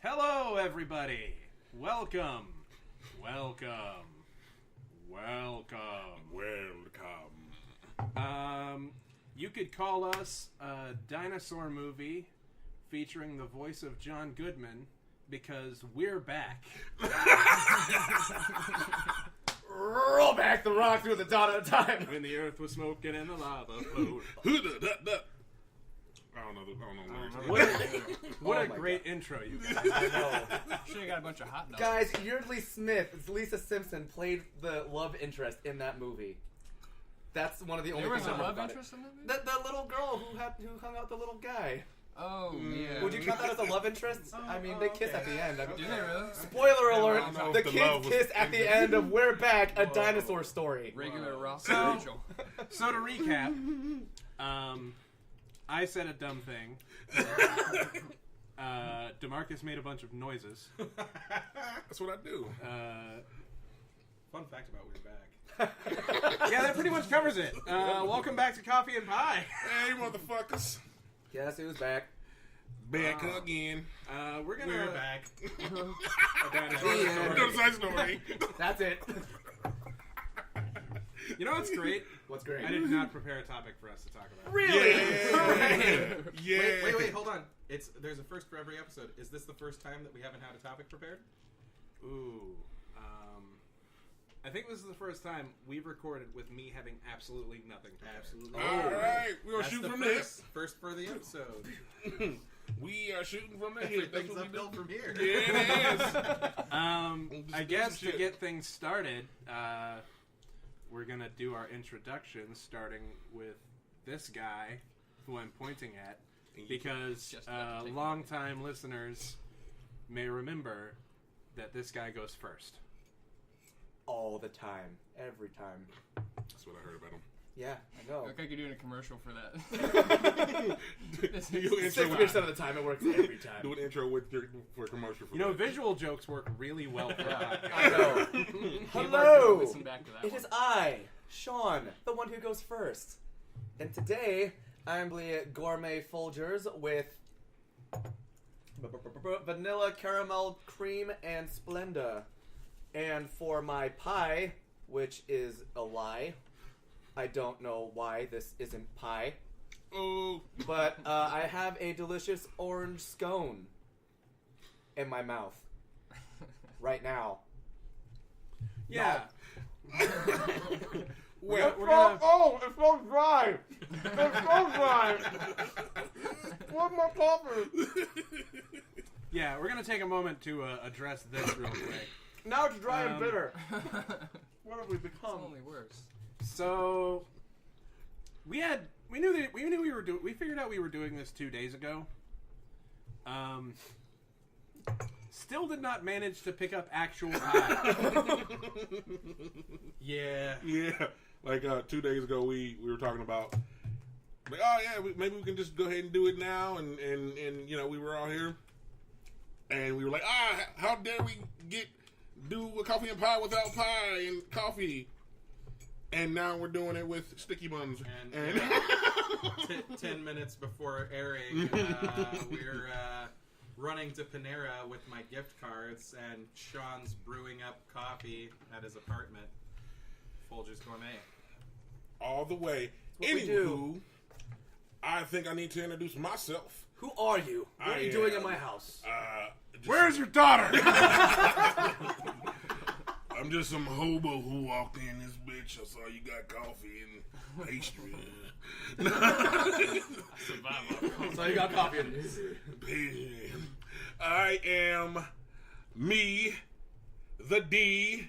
Hello, everybody. Welcome. You could call us a dinosaur movie featuring the voice of John Goodman because we're back. Roll back the rock through the dawn of time. When the earth was smoking and the lava flowed. I don't know. What a great intro you guys. I know. Sure, you got a bunch of hot notes. Guys, Yeardley Smith, Lisa Simpson, played the love interest in that movie. That's one of the only There was things a I love remember interest in that movie? The little girl who hung out with the little guy. Oh, yeah. Would you count that as a love interest? I mean, they kiss at the end. I mean, Did they really? spoiler alert, I don't know the if the kids love was kiss at the end of We're Back, a dinosaur story. Regular Ross So- and Rachel. So to recap, I said a dumb thing. DeMarcus made a bunch of noises. That's what I do. Fun fact about We're Back. Yeah, that pretty much covers it. Welcome back to Coffee and Pie. Hey, motherfuckers. Guess who's back? Back again. We're gonna. We're back. We're doing a side story. That's it. You know what's great? What's great? I did not prepare a topic for us to talk about. Really? Yeah. Wait, hold on. There's a first for every episode. Is this the first time that we haven't had a topic prepared? Ooh. I think this is the first time we've recorded with me having absolutely nothing prepared. Absolutely. All right. We're going to That's shoot the from the hip. first for the episode. We are shooting from the hip. That's Everything's what we do. uphill from here. Yeah, it is. I guess to shit. get things started, we're gonna do our introductions, starting with this guy who I'm pointing at, because Just about to take longtime listeners may remember that this guy goes first. All the time. Every time. That's what I heard about him. Yeah, I know. Look like you're doing a commercial for that. Do your intro 60% of the time it works every time. Do an intro for a commercial. For You know, that. visual jokes work really well for a podcast. I know. Hello. Hello! Listen back to that It one. is I, Shawn, the one who goes first. And today, I'm the Gourmet Folgers with vanilla, caramel, cream, and Splenda. And for my pie, which is a lie, I don't know why this isn't pie, Oh. but I have a delicious orange scone in my mouth right now. Yeah. Well, We're gonna- it's so dry. It's so dry. Where's my coffee? Yeah, we're gonna take a moment to address this real quick. Now it's dry and Um, bitter. What have we It's become? only worse. So we figured out we were doing this 2 days ago. Still did not manage to pick up actual pie. Yeah. Yeah, like 2 days ago, we were talking about, like, oh yeah, maybe we can just go ahead and do it now, and you know, we were all here, and we were like, how dare we do a coffee and pie without pie and coffee, and now we're doing it with sticky buns. And 10 minutes before airing, we're running to Panera with my gift cards, and Shawns brewing up coffee at his apartment. Folgers Gourmet. all the way. what we do. I think I need to introduce myself. Who are you? What are you doing in my house? Where's your daughter? I'm just some hobo who walked in this bitch. I saw you got coffee and pastry. So you got coffee in I am me, the D,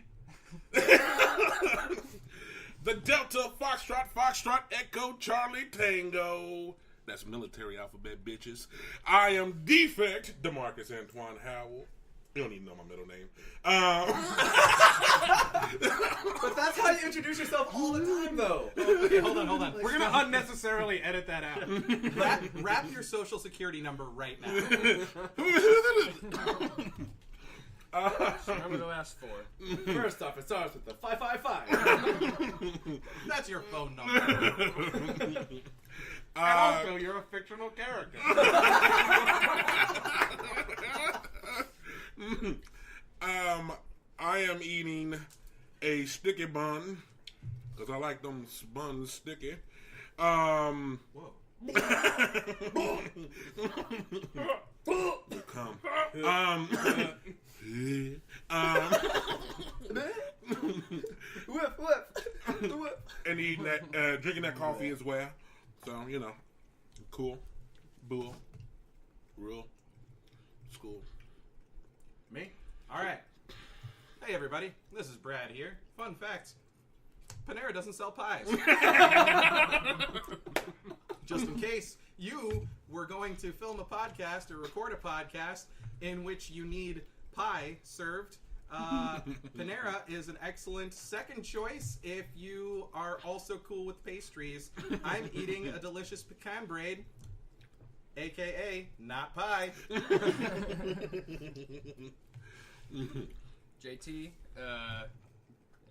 the Delta, Foxtrot, Echo, Charlie, Tango. That's military alphabet, bitches. I am Defect, DeMarcus Antoine Howell. You don't even know my middle name. But that's how you introduce yourself all the time, though. Okay, hold on. We're gonna unnecessarily edit that out. Wrap your social security number right now. Remember the last four. First off, it starts with the 555. That's your phone number. And also, you're a fictional character. I am eating a sticky bun because I like them buns sticky. Whoa. Come. And eating that, drinking that coffee as well. So cool, bull, real, school. Me? Alright. Hey everybody, this is Brad here. Fun fact, Panera doesn't sell pies. Just in case you were going to film a podcast or record a podcast in which you need pie served, Panera is an excellent second choice if you are also cool with pastries. I'm eating a delicious pecan braid, aka not pie. JT,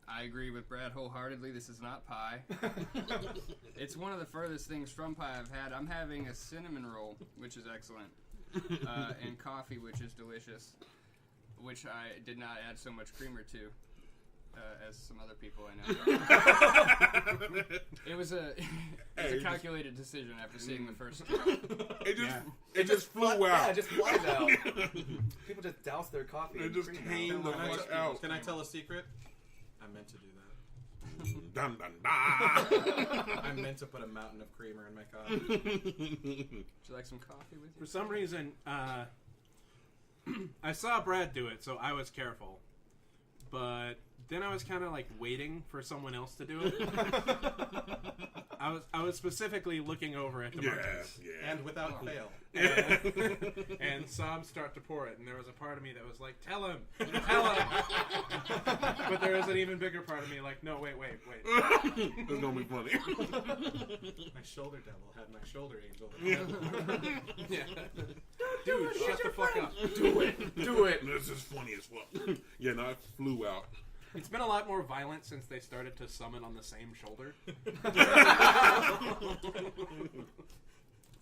I agree with Brad wholeheartedly. This is not pie. It's one of the furthest things from pie I've had. I'm having a cinnamon roll, which is excellent, and coffee, which is delicious, which I did not add so much creamer to as some other people I know. It was a calculated decision after seeing the first straw. It just flew out. Yeah, it just flies out. People just douse their coffee. It in just cream came now. the fuck out. Can I tell a secret? I meant to do that. Dun dun dun. I meant to put a mountain of creamer in my coffee. Would you like some coffee with you? For some reason, I saw Brad do it, so I was careful. But then I was kind of like waiting for someone else to do it. I was specifically looking over at the markings. Yeah. And without fail. And saw him start to pour it, and there was a part of me that was like, tell him! But there was an even bigger part of me like, no, wait. It's gonna be funny. My shoulder devil had my shoulder angel. Yeah. Dude, shut the fuck up. Do it. This is funny as fuck. Yeah, no, it flew out. It's been a lot more violent since they started to summon on the same shoulder.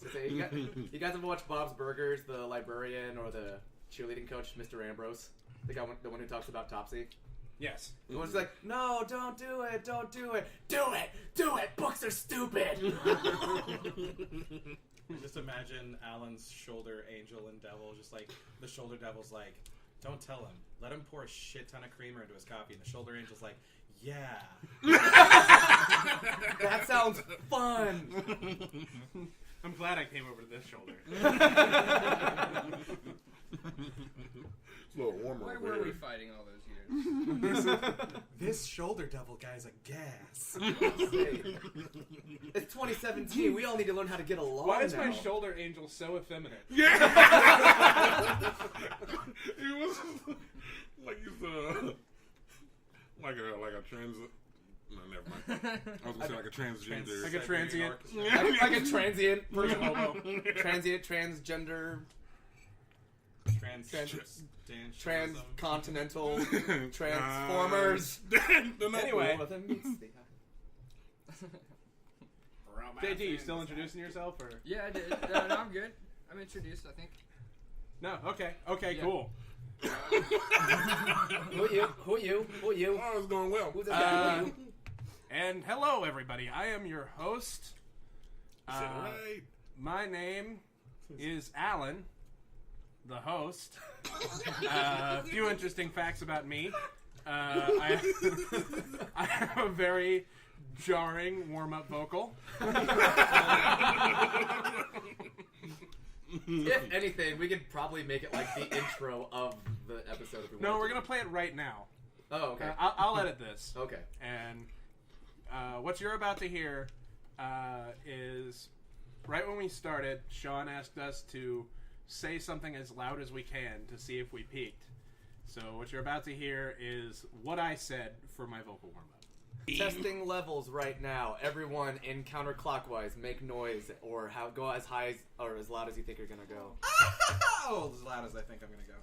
So you guys ever watch Bob's Burgers, the librarian or the cheerleading coach, Mr. Ambrose? The one who talks about Topsy? Yes. The one's like, no, don't do it. Do it. Books are stupid. Just imagine Alan's shoulder angel and devil, just like, the shoulder devil's like, don't tell him. Let him pour a shit ton of creamer into his coffee. And the shoulder angel's like, yeah. That sounds fun. I'm glad I came over to this shoulder. It's a little warmer Why over were here. we fighting all those years? This shoulder devil guy's a gas. Hey, it's 2017. We all need to learn how to get along. Why is now. my shoulder angel so effeminate? Yeah. He was like he's like a trans. No, never mind. I was gonna say like a transgender. Like a transient. like a transient person hobo. Transgender, transcontinental, transformers. Anyway. One of them meets the JD, you still introducing yourself, or Yeah, I did. No, I'm good. I'm introduced, I think. no? Okay, Yeah. cool. Who you? Oh, it's going well. Who's this guy? Who you? And hello, everybody. I am your host. Is that right? My name is Alan, the host. A few interesting facts about me. I have a very jarring warm-up vocal. If anything, we could probably make it like the intro of the episode. If we No, wanted we're to. gonna play it right now. Oh, okay. I'll edit this. Okay. And what you're about to hear is right when we started, Shawn asked us to say something as loud as we can to see if we peaked. So what you're about to hear is what I said for my vocal warm-up. Testing levels right now. Everyone in counterclockwise, make noise or go as high or as loud as you think you're gonna go. Oh, as loud as I think I'm gonna go.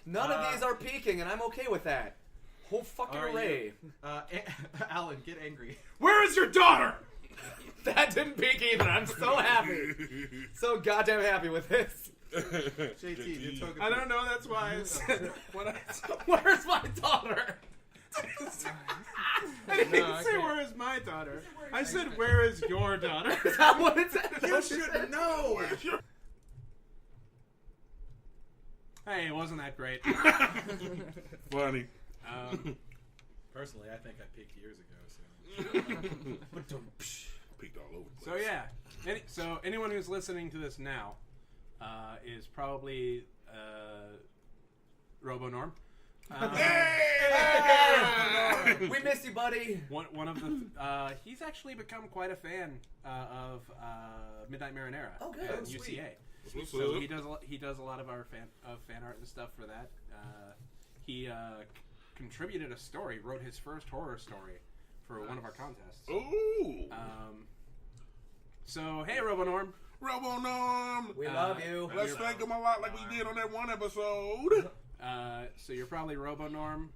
None of these are peaking, and I'm okay with that. Whole fucking Are array. Alan, get angry. Where is your daughter? That didn't peak either. I'm so happy. So goddamn happy with this. JT, you took I don't know. That's why I said when I Where's my daughter? I didn't No, say okay. where is my daughter. I said where is your daughter. Is that what it said? You should know. Hey, it wasn't that great. Funny. Personally, I think I peaked years ago. So. Peeked all over the So place. yeah, so anyone who's listening to this now is probably Robonorm. We miss you, buddy. One of the he's actually become quite a fan of Midnight Marinera Oh, good. at Oh, sweet. UCA. What's So up? he does a lot of our fan art and stuff for that. He contributed a story, wrote his first horror story for one of our contests. Ooh. So hey, Robonorm. Robonorm. We love you. Let's thank him a lot like we did on that one episode. So you're probably Robonorm,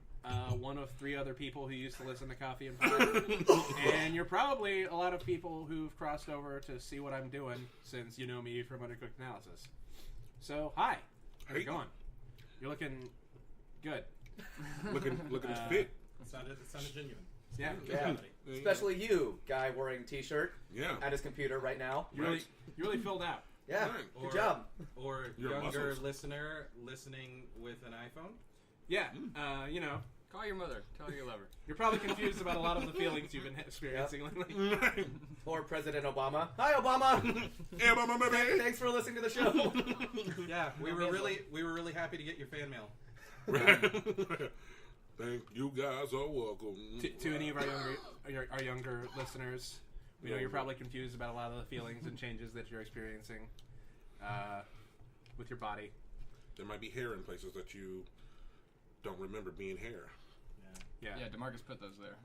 one of 3 other people who used to listen to Coffee and Pie. And you're probably a lot of people who've crossed over to see what I'm doing since you know me from Undercooked Analysis. So, hi. How's Hey. it going? You're looking good. looking fit. It sounded genuine. Yeah. Yeah. Especially you, guy wearing t-shirt Yeah. at his computer right now. You really filled out. Yeah, Right. good job. Or Your younger muscles. listener listening with an iPhone. Yeah. You know, Call your mother. Tell her you love her. you're probably confused about a lot of the feelings you've been experiencing lately. Or President Obama. Hi, Obama. Yeah, mama, baby. Thanks for listening to the show. Yeah, we were really happy to get your fan mail. Thank you guys are welcome. To any of our younger listeners, we know you're probably confused about a lot of the feelings and changes that you're experiencing with your body. There might be hair in places that you don't remember being hair. Yeah. Yeah, DeMarcus put those there.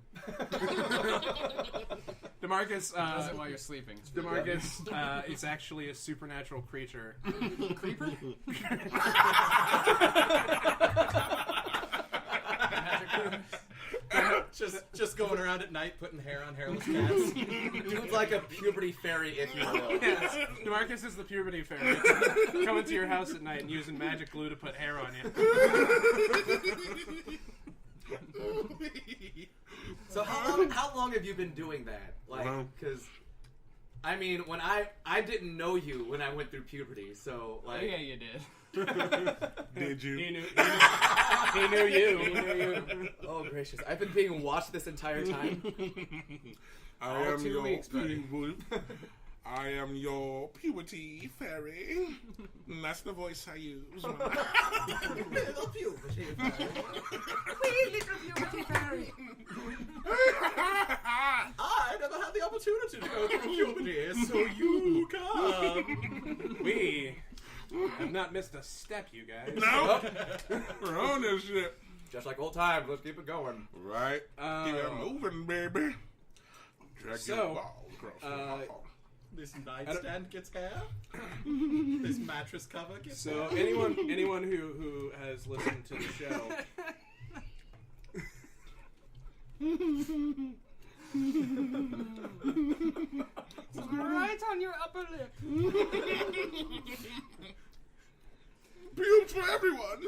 DeMarcus, Does it while you're sleeping. DeMarcus is actually a supernatural creature. Creeper? Just going around at night putting hair on hairless cats. Dude's like a puberty fairy, if you will. Yes, DeMarcus is the puberty fairy. Coming to your house at night and using magic glue to put hair on you. So how long have you been doing that? Like, Well- because I mean, when I didn't know you when I went through puberty, so Oh, like, yeah, you did. Did you? He knew you. He knew you. oh gracious, I've been being watched this entire time. I All am 2 your weeks, buddy. I am your puberty fairy. And that's the voice I use. Little puberty. I never had the opportunity to go through puberty, so you come. We have not missed a step, you guys. No, we're on this shit. Just like old times, let's keep it going. Right. Keep it moving, baby. Drag So, your balls across the hall. This nightstand gets hair. This mattress cover gets So hair. anyone who has listened to the show, Right on your upper lip. Pubes for everyone.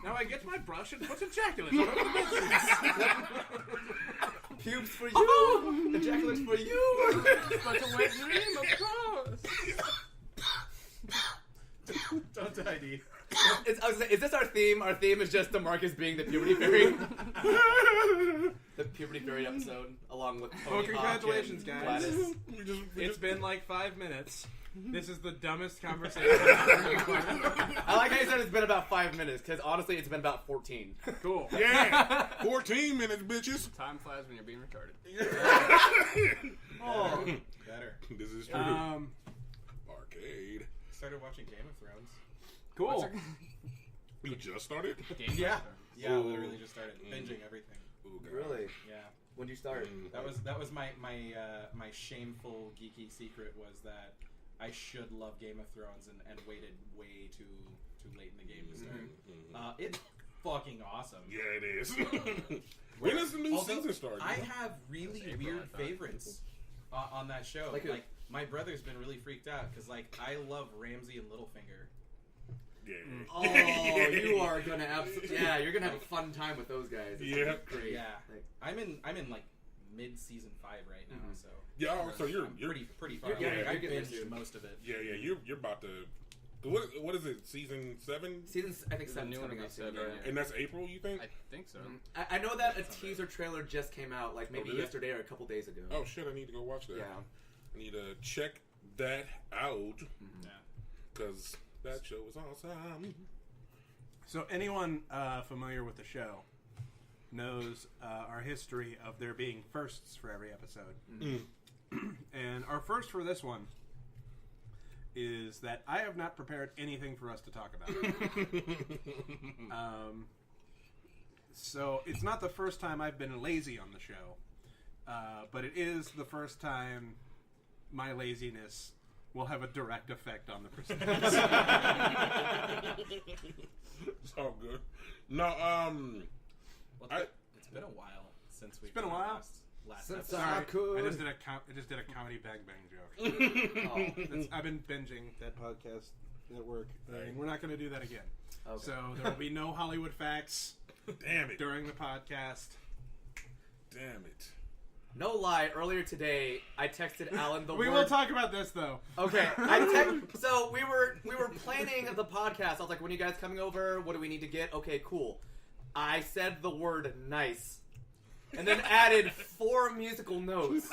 now I get my brush and put ejaculate all over the business. Pubes for you, ejaculates for you. But a wet dream, of course. Don't ID. I was gonna say, is this our theme? Our theme is just DeMarcus being the puberty fairy. The puberty fairy episode, along with Tony Well, congratulations, Hawk and guys. Gladys. It's been like 5 minutes. This is the dumbest conversation. I like how you said it's been about 5 minutes, because honestly, it's been about 14. Cool. Yeah. 14 minutes, bitches. Time flies when you're being retarded. Oh, Better. This is true. Arcade. Started watching Game of Thrones. Cool. You just started? Yeah. Yeah, Ooh. literally just started binging everything. Ooh, God. really? Yeah. When did you start? That was my shameful geeky secret was that I should love Game of Thrones and waited way too late in the game to start. It's fucking awesome. Yeah, it is. When does the new Although, season start? I have really April, weird I thought. favorites on that show. Like Like, who? my brother's been really freaked out because, like, I love Ramsey and Littlefinger. Yeah. Oh, you are gonna you're gonna have a fun time with those guys. It's Yeah. gonna be great. Yeah, Like, I'm in like mid season 5 right now, Mhm. so Yeah. Oh, so you're I'm pretty far. Yeah, along. you're I getting there binged soon. most of it. Yeah. You're about to. What is it? Season 7? season, I think The 7's new one coming will out be soon. 7, Yeah. yeah. And that's April, you think? I think so. I know that a teaser trailer just came out, like maybe did it? yesterday or a couple days ago. Oh shit! I need to go watch that. Yeah. I need to check that out Yeah. because that show is awesome. So anyone familiar with the show knows our history of there being firsts for every episode. Mm. And our first for this one is that I have not prepared anything for us to talk about. So it's not the first time I've been lazy on the show, but it is the first time my laziness will have a direct effect on the proceedings. It's all good. No, Well, I- it's been a while since we've been a done while? last Since episode. I could. I just did a comedy bang bang joke. I've been binging that podcast at work, and we're not going to do that again. Okay. So there will be no Hollywood facts damn it, during the podcast. damn it. No lie, earlier today I texted Alan the We word. will talk about this though. Okay, so we were planning the podcast. I was like, when are you guys coming over? What do we need to get? Okay, cool. I said the word nice, and then added 4 musical notes.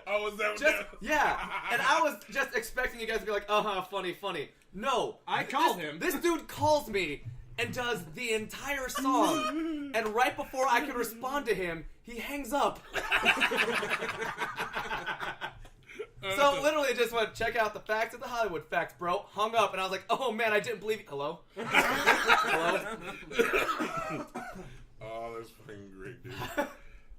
Oh, is that Just yeah, and I was just expecting you guys to be like, funny. No, I called him. This dude calls me and does the entire song, and right before I can respond to him, he hangs up. So literally it just went, check out the facts of the Hollywood facts, bro. Hung up, and I was like, oh man, I didn't believe you. Hello? Hello? Oh, that's fucking great, dude.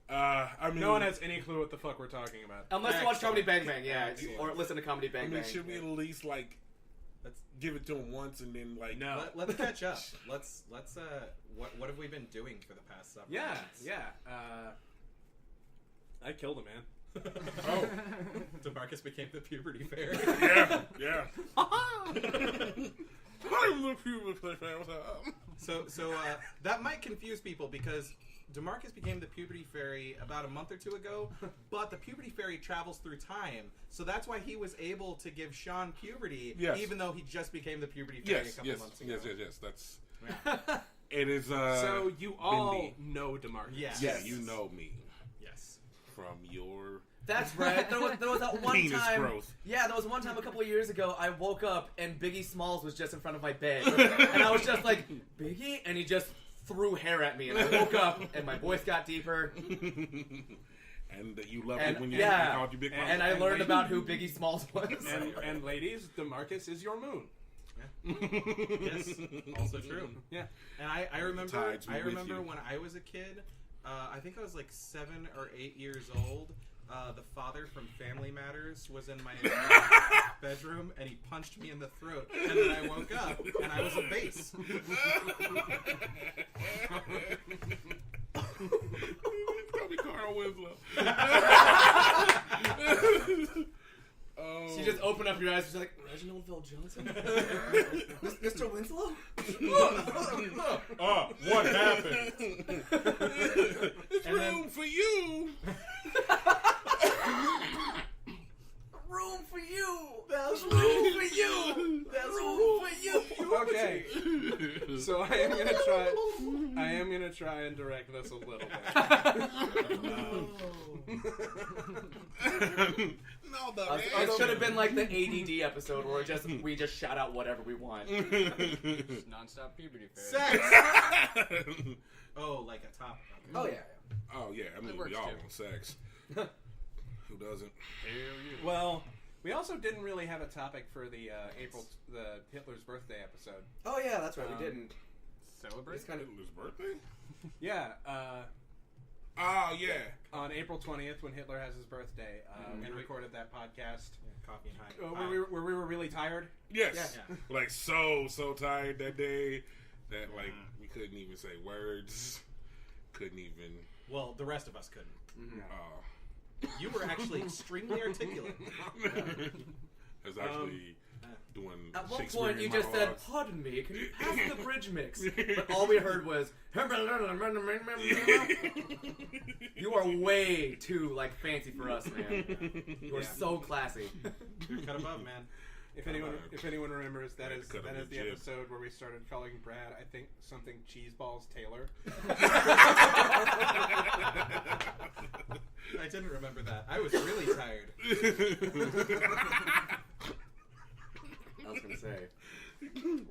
I mean, No one has any clue what the fuck we're talking about. Unless you watch Comedy Bang Bang, yeah. Excellent. Or listen to Comedy Bang I mean, Bang. should we at least like Let's give it to him once and then like No. let's catch up. Let's what have we been doing for the past several Yeah, months? yeah. I killed a man. Oh, DeMarcus became the puberty fairy. yeah. I'm the puberty fan. What's up? So that might confuse people because DeMarcus became the puberty fairy about a month or 2 ago, but the puberty fairy travels through time, so that's why he was able to give Sean puberty, Yes. even though he just became the puberty fairy a couple months ago. Yes. That's Yeah. it. Is So you all Bindi. know DeMarcus. Yes. Yeah, you know me Yes. from your That's right. There was that one penis time. growth. Yeah, there was one time a couple of years ago. I woke up and Biggie Smalls was just in front of my bed, and I was just like, Biggie, and he just threw hair at me, and I woke up and my voice got deeper, And that you loved and it when you yeah, called you Big Mama. and I learned about who Biggie Smalls was. And ladies, DeMarcus is your moon. Yes. Also true. Yeah. And I remember Tides be with you. when I was a kid, I think I was like 7 or 8 years old. The father from Family Matters was in my bedroom, and he punched me in the throat. And then I woke up, and I was a bass. Call me Carl Winslow. So you just open up your eyes and you're like, Reginald Vell Johnson? Mr. Winslow? What happened? It's And room then- for you. Room for you! There's room for you! There's room for you! Okay. So I am gonna try and direct this a little bit. No, the It should have been like the ADD episode where we just shout out whatever we want. Just non-stop puberty fairy. Sex! Oh, like a topic. Okay. Oh, yeah. Oh yeah, I mean That works, we all too. want sex. Who doesn't? Well, we also didn't really have a topic for the Hitler's birthday episode. Oh, yeah, that's right. We didn't. Celebrate? It's kind of. Hitler's birthday? Yeah. Oh yeah. On April 20th, when Hitler has his birthday, we And recorded that podcast Coffee and high. where we were really tired. Yes. Yeah. Like so tired that day that like we couldn't even say words. Couldn't even. Well, the rest of us couldn't. You were actually extremely articulate. It's actually doing At one Shakespearean point, you just said, monologues. "Pardon me, can you pass the bridge mix?" But all we heard was, "You are way too fancy for us, man. You are so classy." You're cut above, man. If anyone remembers, that is cut him the a jib. episode where we started calling Brad, I think, something Cheeseballs Taylor. I didn't remember that. I was really tired. I was gonna say,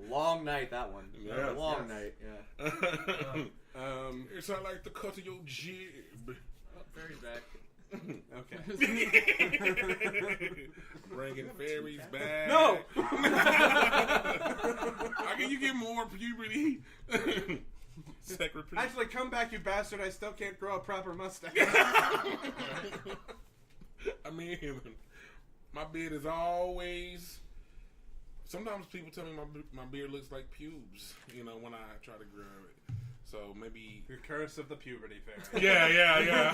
long night that one. Yeah. Long night. Yeah. It's not like the cut of your jib. Fairy's back. Okay. Bringing fairies back. No! How can you get more puberty? Secretary. Actually, come back, you bastard. I still can't grow a proper mustache. I mean, my beard is always. Sometimes people tell me my beard looks like pubes. When I try to grow it. So maybe The curse of the puberty fairy. yeah.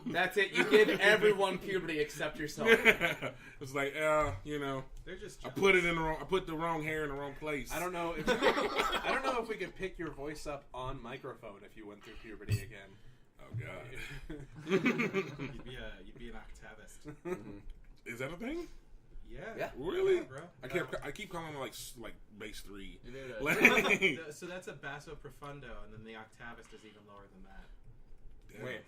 That's it. You give everyone puberty except yourself. It's like They're just. I put the wrong hair in the wrong place. I don't know if we could pick your voice up on microphone if you went through puberty again. Oh God. You'd be an octavist. Is that a thing? Yeah. Really? Yeah, bro. I keep calling it like bass 3. You did it. So that's a basso profundo, and then the octavist is even lower than that. Damn. Wait. Is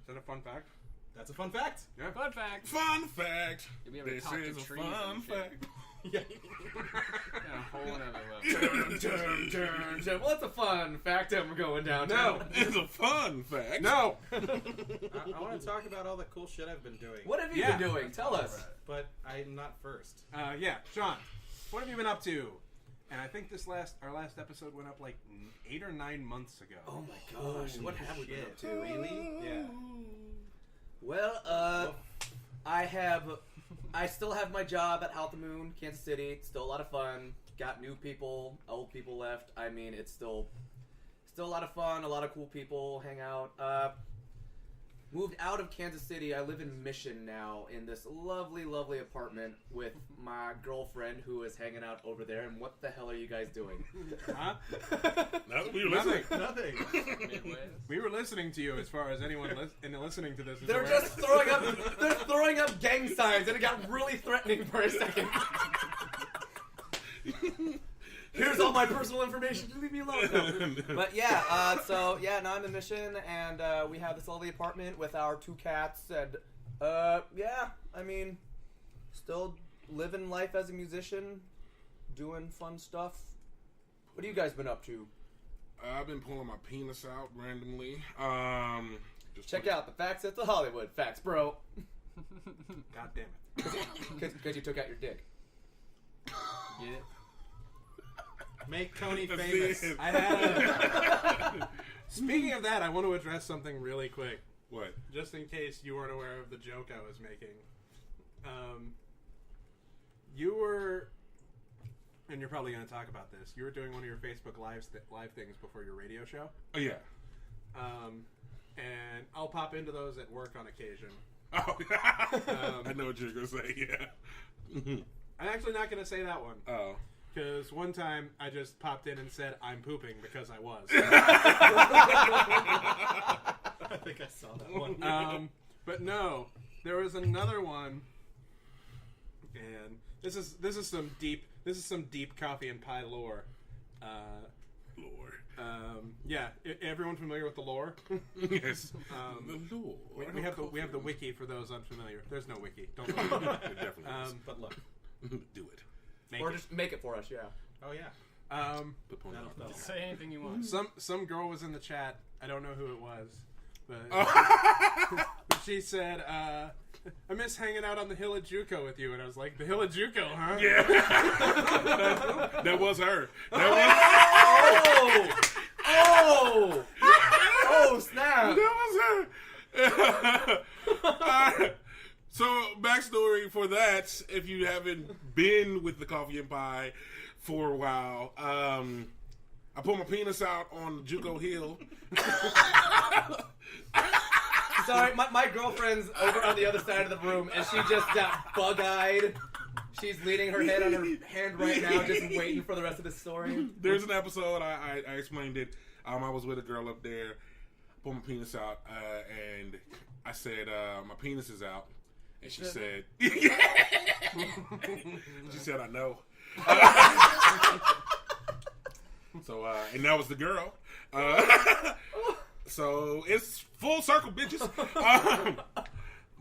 that a fun fact? That's a fun fact. Yeah. Fun fact. Fun fact. You'll be able to This talk to is a trees fun and shit. fact. Yeah. A whole other level. What's a fun fact I'm going down? No. It's a fun fact. No. I want to talk about all the cool shit I've been doing. What have you Yeah. been doing? Tell us. But I'm not first. Yeah, Sean. What have you been up to? And I think our last episode went up like 8 or 9 months ago. Oh my gosh, what have we been up to? Really? Yeah. Well, I still have my job at Out the Moon, Kansas City. It's still a lot of fun. Got new people, old people left. I mean, it's still a lot of fun. A lot of cool people hang out. Moved out of Kansas City. I live in Mission now in this lovely, lovely apartment with my girlfriend who is hanging out over there. And what the hell are you guys doing? Huh? We were listening. Nothing. Midwest. We were listening to you as far as anyone listening to this is They're aware. just throwing up gang signs, and it got really threatening for a second. Here's all my personal information. Just leave me alone. No. But yeah, now I'm in Mission, and we have this lovely apartment with our 2 cats, and I mean, still living life as a musician, doing fun stuff. What have you guys been up to? I've been pulling my penis out randomly. Check out the facts at the Hollywood facts, bro. God damn it. Because you took out your dick. Get it? Make Tony That's famous. it. I had Speaking of that, I want to address something really quick. What? Just in case you weren't aware of the joke I was making. You were, and you're probably going to talk about this, you were doing one of your Facebook live things before your radio show. Oh yeah. And I'll pop into those at work on occasion. Oh, I know what you're gonna say. Yeah. I'm actually not going to say that one. Oh. Because one time I just popped in and said, I'm pooping because I was. I think I saw that one. But no, there was another one, and this is some deep coffee and pie lore. Lord. Yeah, everyone familiar with the lore? Yes. The Lord. We have the wiki for those unfamiliar. There's no wiki. Don't It look. definitely is. But look. Do it. Or just make it for us, yeah. Oh, yeah. Put porn That'll- on. that'll- Say anything you want. Some girl was in the chat. I don't know who it was, but she said, "I miss hanging out on the hill at JUCO with you." And I was like, "The hill at JUCO, huh?" Yeah. That was her. That Oh, snap! was her. So, backstory for that, if you haven't been with the Coffee and Pie for a while, I pulled my penis out on JUCO Hill. Sorry, my girlfriend's over on the other side of the room, and she just got bug-eyed. She's leaning her head on her hand right now, just waiting for the rest of the story. There's an episode, I explained it. I was with a girl up there, pulled my penis out, and I said, my penis is out. And she said, she said, I know. So, and that was the girl. So, it's full circle, bitches.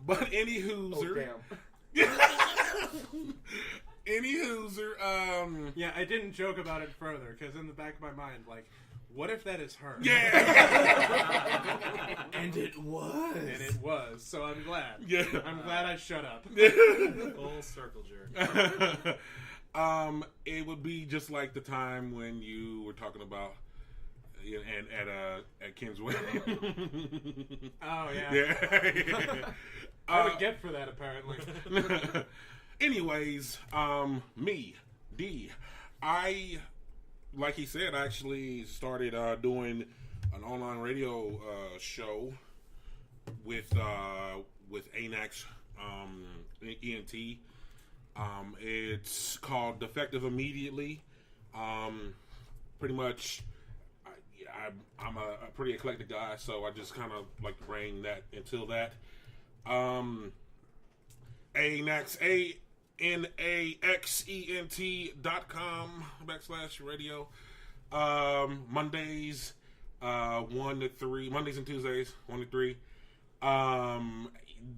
But any hooser. Oh, damn. Any hooser. Yeah, I didn't joke about it further, because in the back of my mind, like, what if that is her? Yeah. And it was. And it was, so I'm glad. Yeah. I'm glad I shut up. Full circle jerk. It would be just like the time when you were talking about and at Kim's wedding. Oh, yeah. Yeah. I would get for that, apparently. Anyways, me, D. Like he said, I actually started doing an online radio show with ANAX ENT. It's called Defective Immediately. Pretty much, I'm a pretty eclectic guy, so I just kind of like to bring that until that. ANAX, ANAXENT.com/radio. Mondays, 1 to 3. Mondays and Tuesdays, 1 to 3.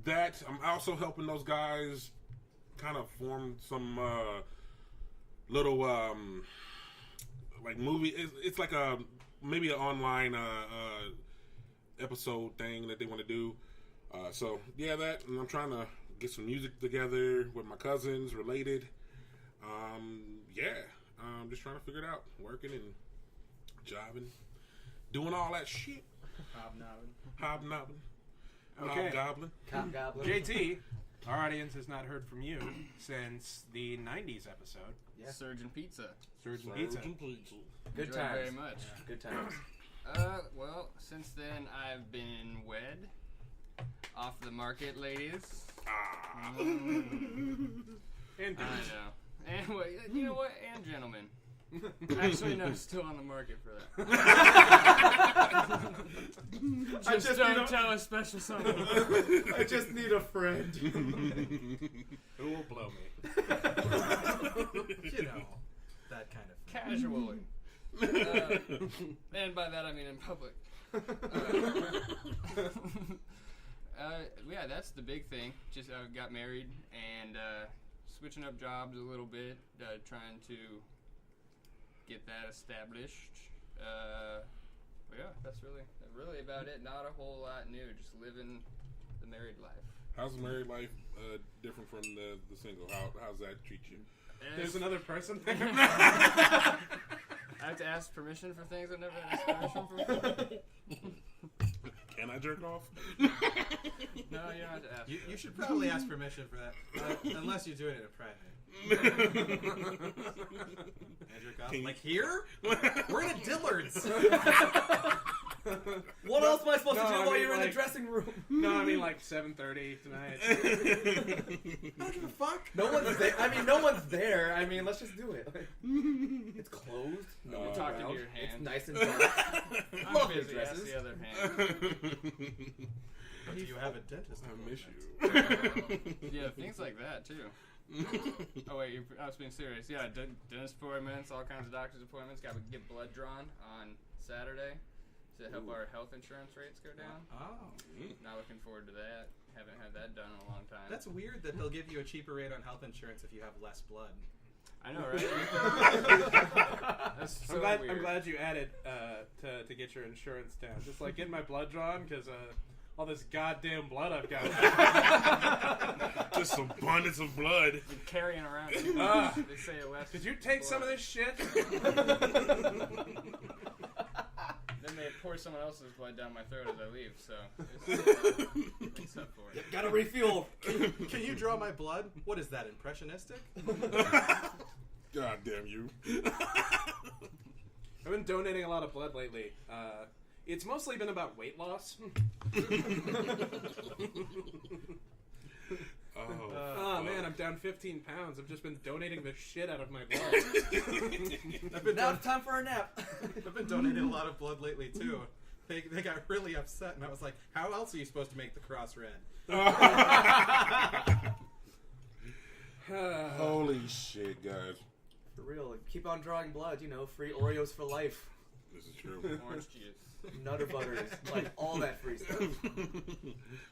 That I'm also helping those guys kind of form some little like movie. It's like maybe an online episode thing that they want to do. So yeah, that, and I'm trying to get some music together with my cousins related. I'm just trying to figure it out. Working and jobbing, doing all that shit. Hobnobbing. Okay. Hobgoblin. Hobgoblin. JT, our audience has not heard from you since the 90s episode. Yeah. Surgeon Pizza. Surgeon Pizza. Good Enjoyed times. very much. Yeah, good times. Well, since then I've been wed. Off the market, ladies. And I know. And you know what? And gentlemen. Actually, no, still on the market for that. just don't tell a special someone. I just need a friend. Who will blow me? You know, that kind of thing. Casually. And by that I mean in public. Yeah, that's the big thing. Just got married and switching up jobs a little bit, trying to get that established. Yeah, that's really about it. Not a whole lot new. Just living the married life. How's the married life different from the single? How's that treat you? There's another person there. I have to ask permission for things I've never asked permission for. Can I jerk off? No, you don't have to ask. You should probably ask permission for that, unless you're doing it in private. Like here? We're in a Dillard's. What else am I supposed to No, do I while mean, you're in the like- dressing room? No, I mean like 7:30 tonight. I don't give a fuck. No one's there. I mean, no one's there. I mean, let's just do it. It's closed. No You're one's talking to around. your hand. It's nice and dark. I'm Love your busy, that's dresses. the other hand. But do you have a dentist? I miss you. Yeah, things like that too. Oh wait, I was being serious. Yeah, dentist appointments, all kinds of doctor's appointments. Got to get blood drawn on Saturday to help our health insurance rates go down. Oh. Not looking forward to that. Haven't had that done in a long time. That's weird that they'll give you a cheaper rate on health insurance if you have less blood. I know, right? That's so I'm weird. glad you added to get your insurance down. Just like getting my blood drawn because all this goddamn blood I've got. Just abundance of blood. You're carrying around too Ah. much. They say it less. Did you take some of this shit? Then they pour someone else's blood down my throat as I leave. So it's up for it. Gotta refuel. Can you draw my blood? What is that, impressionistic? God damn you. I've been donating a lot of blood lately. It's mostly been about weight loss. Oh man, I'm down 15 pounds. I've just been donating the shit out of my blood. Now it's time for a nap. I've been donating a lot of blood lately too. They got really upset, and I was like, "How else are you supposed to make the cross red?" Holy shit, guys! For real, keep on drawing blood. Free Oreos for life. This is true. Orange juice. Nutter butters, like all that free stuff.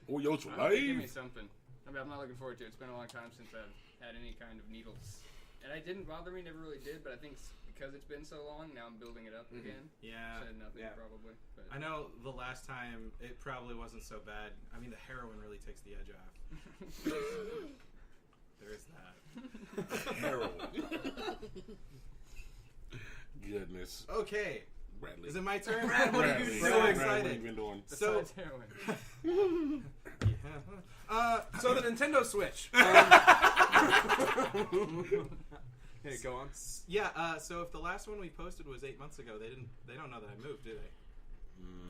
Oreos for Give me life. something. I mean, I'm not looking forward to it. It's been a long time since I've had any kind of needles. And it didn't bother me, never really did, but I think because it's been so long, now I'm building it up again. Yeah. Said nothing, Yeah. probably. But. I know the last time it probably wasn't so bad. I mean, the heroin really takes the edge off. There is that. Heroin. Goodness. Okay. Bradley. Is it my turn? Brad, what are you Bradley. doing? So Brad, excited. what have you been doing? So, Besides heroin. So the Nintendo Switch. Okay, go on. yeah. So if the last one we posted was 8 months ago, they don't know that I moved, do they?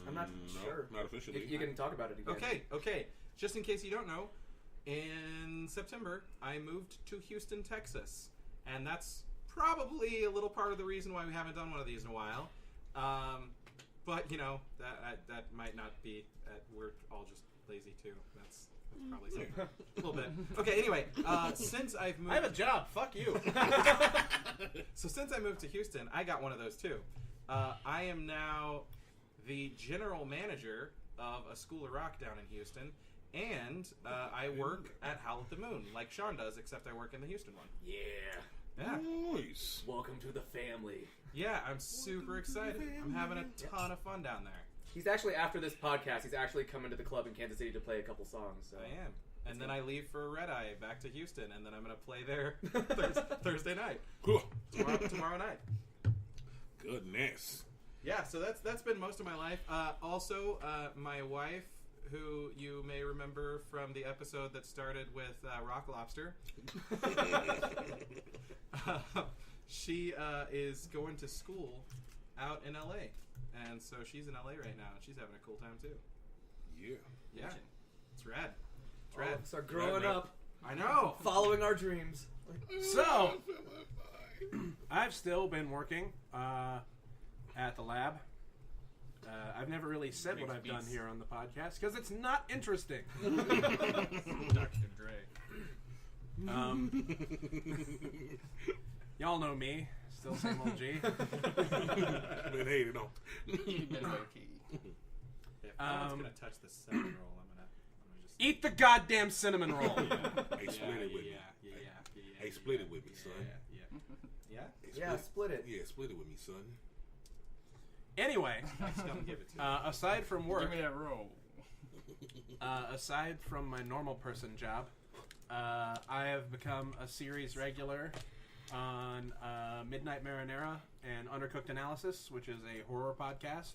I'm not No, sure. not officially. You can talk about it again. Okay. Just in case you don't know, in September I moved to Houston, Texas, and that's probably a little part of the reason why we haven't done one of these in a while. But that might not be. We're all just lazy too. That's probably something. A little bit. Okay. Anyway, since I've moved, I have a job. Fuck you. so since I moved to Houston, I got one of those too. I am now the general manager of a School of Rock down in Houston, and I work at Howl at the Moon, like Shawn does, except I work in the Houston one. Yeah. Yeah, Nice. Welcome to the family. yeah, I'm super excited. I'm having a ton of fun down there. He's actually, after this podcast, he's actually coming to the club in Kansas City to play a couple songs. So. I am. And then I leave for Red Eye back to Houston, and then I'm going to play there Thursday night. Tomorrow night. Goodness. Yeah, so that's been most of my life. Also, my wife, who you may remember from the episode that started with Rock Lobster, she is going to school out in LA. And so she's in LA right now, and she's having a cool time too. Yeah. Yeah, it's rad. It's All rad. of us are growing Rad, up, I know. following our dreams. So, I've still been working at the lab. I've never really said what I've done beats. here on the podcast because it's not interesting. Dr. Dre. Y'all know me. Still same old G. Been hated on. You've been low-key. If no one's gonna touch the cinnamon roll, I'm gonna just Eat the goddamn cinnamon roll. Hey, split it with me. Hey, split it with me, son. Yeah. Hey, Yeah, split it. Yeah, split it with me, son. Anyway, Just don't give it to me. aside from work, Give me that roll. aside from my normal person job, I have become a series regular on Midnight Marinara and Undercooked Analysis, which is a horror podcast.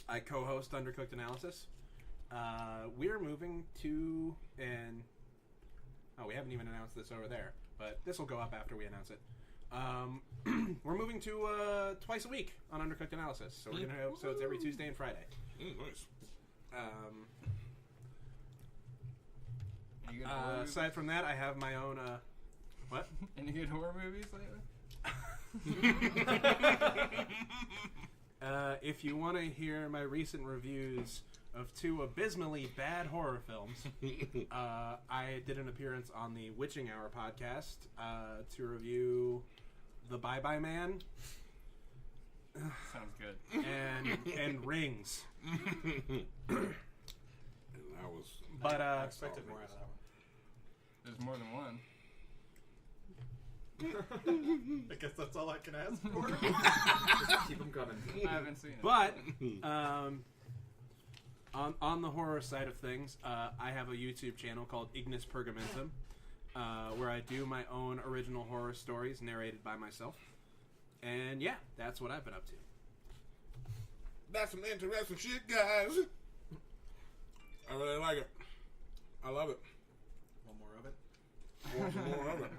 I co-host Undercooked Analysis. We're moving to we haven't even announced this over there, but this will go up after we announce it. We're moving to twice a week on Undercooked Analysis, so we're gonna have episodes every Tuesday and Friday. Nice. Any good horror movies? Aside from that, I have my own. What? Any good horror movies lately? If you want to hear my recent reviews of two abysmally bad horror films, I did an appearance on the Witching Hour podcast to review The Bye Bye Man Sounds good. and Rings. And I was. But I expected more out of that There's more than one. one. I guess that's all I can ask for. Just keep them coming. I haven't seen it. But on the horror side of things, I have a YouTube channel called Ignis Pergamentum, where I do my own original horror stories narrated by myself. And yeah, that's what I've been up to. That's some interesting shit, guys. I really like it. I love it. One more of it. Want some more of it?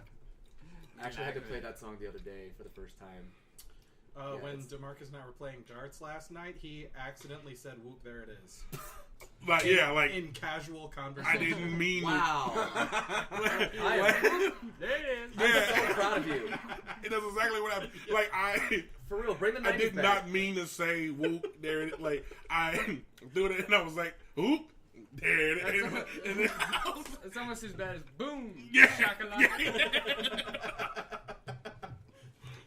I actually had to play that song the other day for the first time. When DeMarcus and I were playing darts last night, he accidentally said, "Whoop, there it is." Like, in casual conversation. I didn't mean. Wow. Like, There it is. I'm so proud of you. That's exactly what happened. Like, For real, bring the 90s I did back. not mean to say whoop there. Like, I threw it and I was like, whoop there. And then I was, It's almost as bad as boom. yeah, Shakalaka.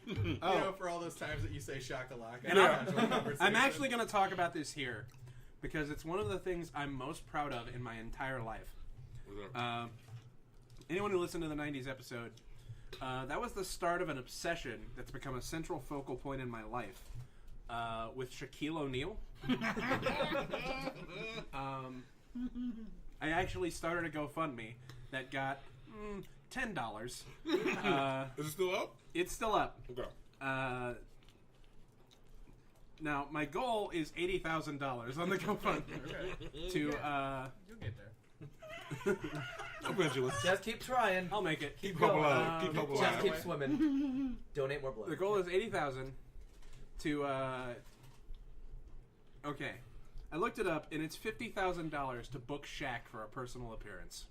You know, for all those times that you say shakalaka. And Yeah. I'm actually going to talk about this here because it's one of the things I'm most proud of in my entire life. Anyone who listened to the 90s episode, that was the start of an obsession that's become a central focal point in my life with Shaquille O'Neal. I actually started a GoFundMe that got $10. Is it still up? It's still up. Okay. Now, my goal is $80,000 on the GoFundMe to, You'll get there. Eventually. Just keep trying. I'll make it. Keep hope alive. Keep hope Just alive. keep swimming. Donate more blood. The goal is $80,000 to, okay. I looked it up, and it's $50,000 to book Shaq for a personal appearance.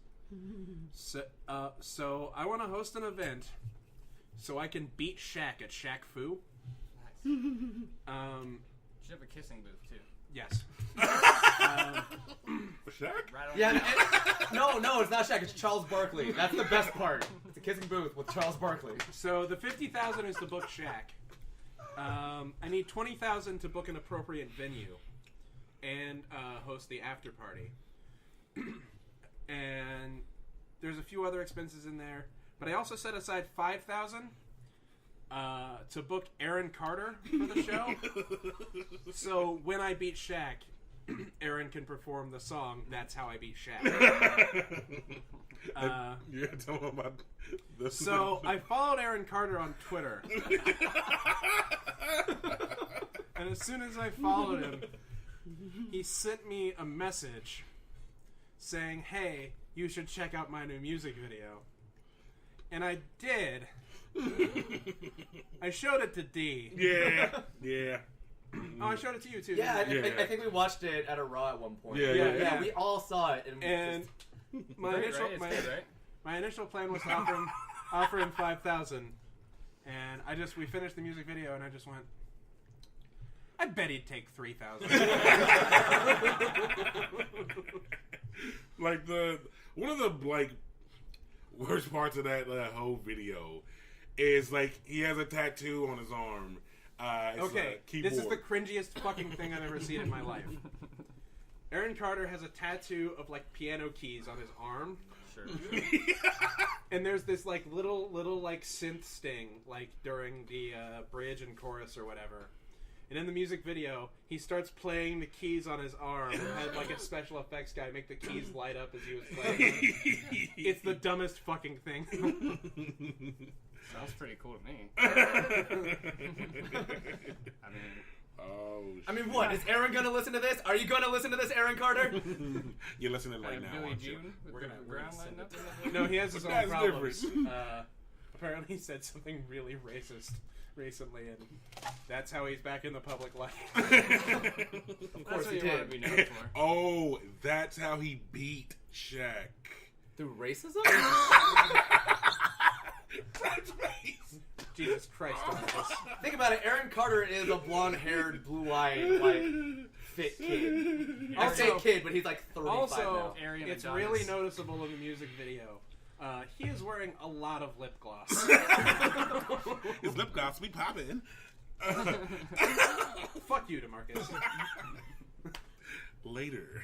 So I want to host an event so I can beat Shaq at Shaq Fu. Nice. You should have a kissing booth too. Yes. For Shaq? Right on. Yeah, no, it's not Shaq. It's Charles Barkley. That's the best part. It's a kissing booth with Charles Barkley. So the $50,000 is to book Shaq. I need $20,000 to book an appropriate venue and host the after party. And there's a few other expenses in there, but I also set aside $5,000 to book Aaron Carter for the show. So when I beat Shaq, Aaron can perform the song "That's How I Beat Shaq." Yeah, tell him about this. So I followed Aaron Carter on Twitter, and as soon as I followed him, he sent me a message saying, "Hey, you should check out my new music video." And I did. I showed it to D. Yeah. Oh, I showed it to you too. Yeah, didn't I? Yeah. I think we watched it at a Raw at one point. Yeah. We all saw it. And my Great, initial right? It's good, right? my initial plan was to offer him $5,000, and we finished the music video, and I just went, I bet he'd take $3,000. Like one of the worst parts of that whole video is like he has a tattoo on his arm. It's Okay, a keyboard. this is the cringiest fucking thing I've ever seen in my life. Aaron Carter has a tattoo of like piano keys on his arm, Sure. and there's this like little like synth sting like during the bridge and chorus or whatever. And in the music video, he starts playing the keys on his arm and had like a special effects guy make the keys light up as he was playing. It's the dumbest fucking thing. Sounds pretty cool to me. I mean, what? Is Aaron gonna listen to this? Are you gonna listen to this, Aaron Carter? You're listening right now. Billy aren't you? June with We're the gonna ground send lighting it up. No, he has his own That's problems. different. Apparently, he said something really racist recently, and that's how he's back in the public light. Of course That's he what you want to did. be known for. Oh, that's how he beat Shaq. Through racism? Jesus Christ, Marcus. Think about it. Aaron Carter is a blonde-haired, blue-eyed, fit kid. I'll say Also- kid, but he's like 35 Also, now. Aryan it's Adonis. really noticeable in the music video. He is wearing a lot of lip gloss. His lip gloss be popping. Fuck you, DeMarcus. Later,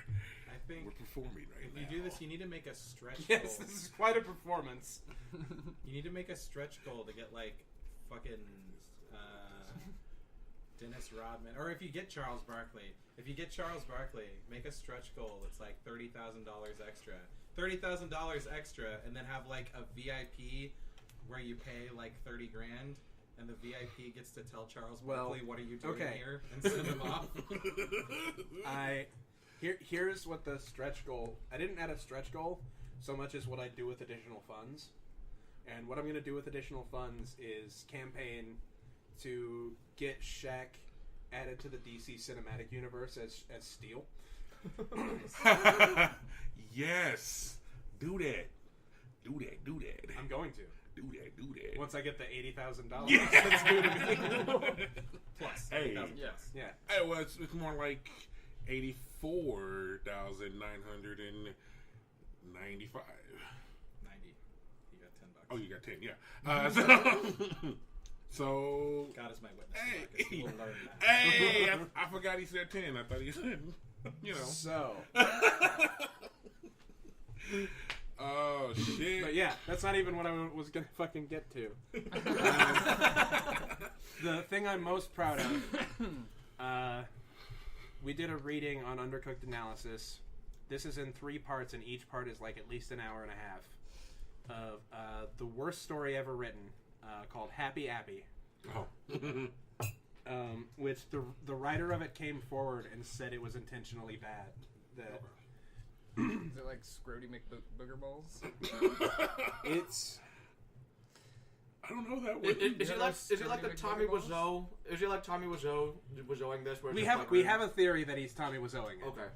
I think we're performing right if now. you do this, you need to make a stretch Yes, goal. this is quite a performance. You need to make a stretch goal to get like fucking Dennis Rodman, or if you get Charles Barkley, make a stretch goal that's like $30,000 extra. $30,000 extra, and then have like a VIP where you pay like $30,000, and the VIP gets to tell Charles Barkley, "What are you doing okay. here?" and send him off. Here's what the stretch goal. I didn't add a stretch goal so much as what I do with additional funds. And what I'm going to do with additional funds is campaign to get Shaq added to the DC cinematic universe as Steel. Yes. Do that. Do that. Do that. I'm going to. Do that. Do that. Once I get the $80,000 Yeah. that's due to me. Plus. Hey. 8,000 Yeah. plus. Yeah. Hey, well, it's more like 84,995. 90. You got $10. Oh, you got 10, yeah. So God is my witness. Hey. Marcus. We'll learn that. hey, I forgot he said 10. I thought he said, you know. So, Oh, shit. but yeah, that's not even what I was gonna fucking get to. The thing I'm most proud of, we did a reading on Undercooked Analysis. This is in 3 parts, and each part is like at least an hour and a half of the worst story ever written, called Happy Appy. Oh. Which the writer of it came forward and said it was intentionally bad. That Is it like Scrody McBooger Balls? it's I don't know that one. Is it like the Tommy Wiseau? Is it like Tommy Wiseauing this? Where it's we just have like, we have a theory that he's Tommy Wiseauing it. Okay.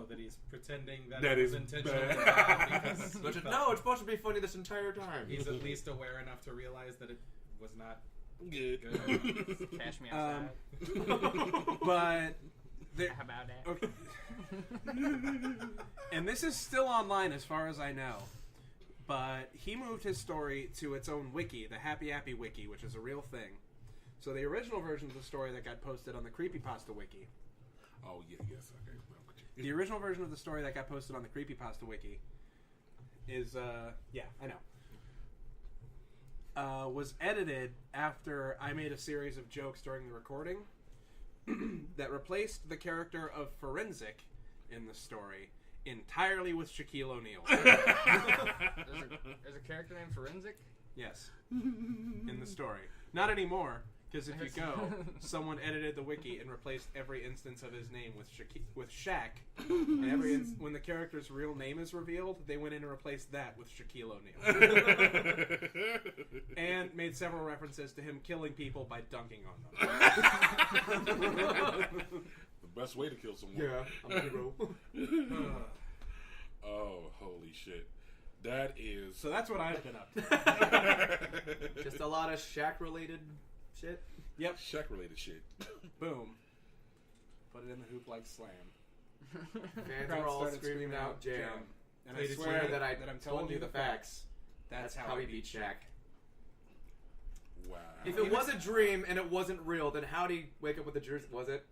That he's pretending that That it was is intentional. bad. Because But he no, felt it's supposed to be funny this entire time. he's at least aware enough to realize that it was not Good. good. Cash me outside. But there, How about that? okay. And this is still online as far as I know. But he moved his story to its own wiki, the Happy Appy wiki, which is a real thing. So the original version of the story that got posted on the Creepypasta wiki. Oh, yeah, yes, okay. The original version of the story that got posted on the Creepypasta wiki is, yeah, I know. Was edited after I made a series of jokes during the recording that replaced the character of Forensic in the story entirely with Shaquille O'Neal. There's a character named Forensic? Yes. In the story. Not anymore, because if you go, someone edited the wiki and replaced every instance of his name with Shaq. And when the character's real name is revealed, they went in and replaced that with Shaquille O'Neal. And made several references to him killing people by dunking on them. The best way to kill someone. Yeah, I'm a hero. Oh, holy shit. That is... So that's what I've been up to. Just a lot of Shaq-related shit. Yep. Shaq-related shit. Boom. Put it in the hoop like slam. Fans Crowd were all started screaming out jam. And Played I it swear swear that I'm telling you the facts. That's how he beat Shaq. Wow. If it was a dream and it wasn't real, then how'd he wake up with a jersey? Was it?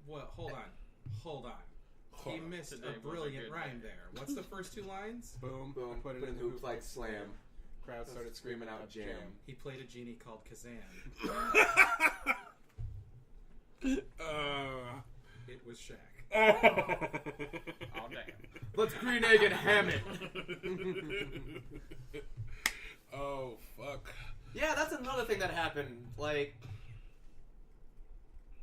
Well, hold on. He missed Today a was a brilliant good rhyme day. there. What's the first 2 lines? Boom. Boom. Put it in the hoop hoop like slam. Crowd started screaming out jam. He played a genie called Kazan. It was Shaq. Oh, damn. Let's green egg and ham it. Oh, fuck. Yeah, that's another thing that happened. Like,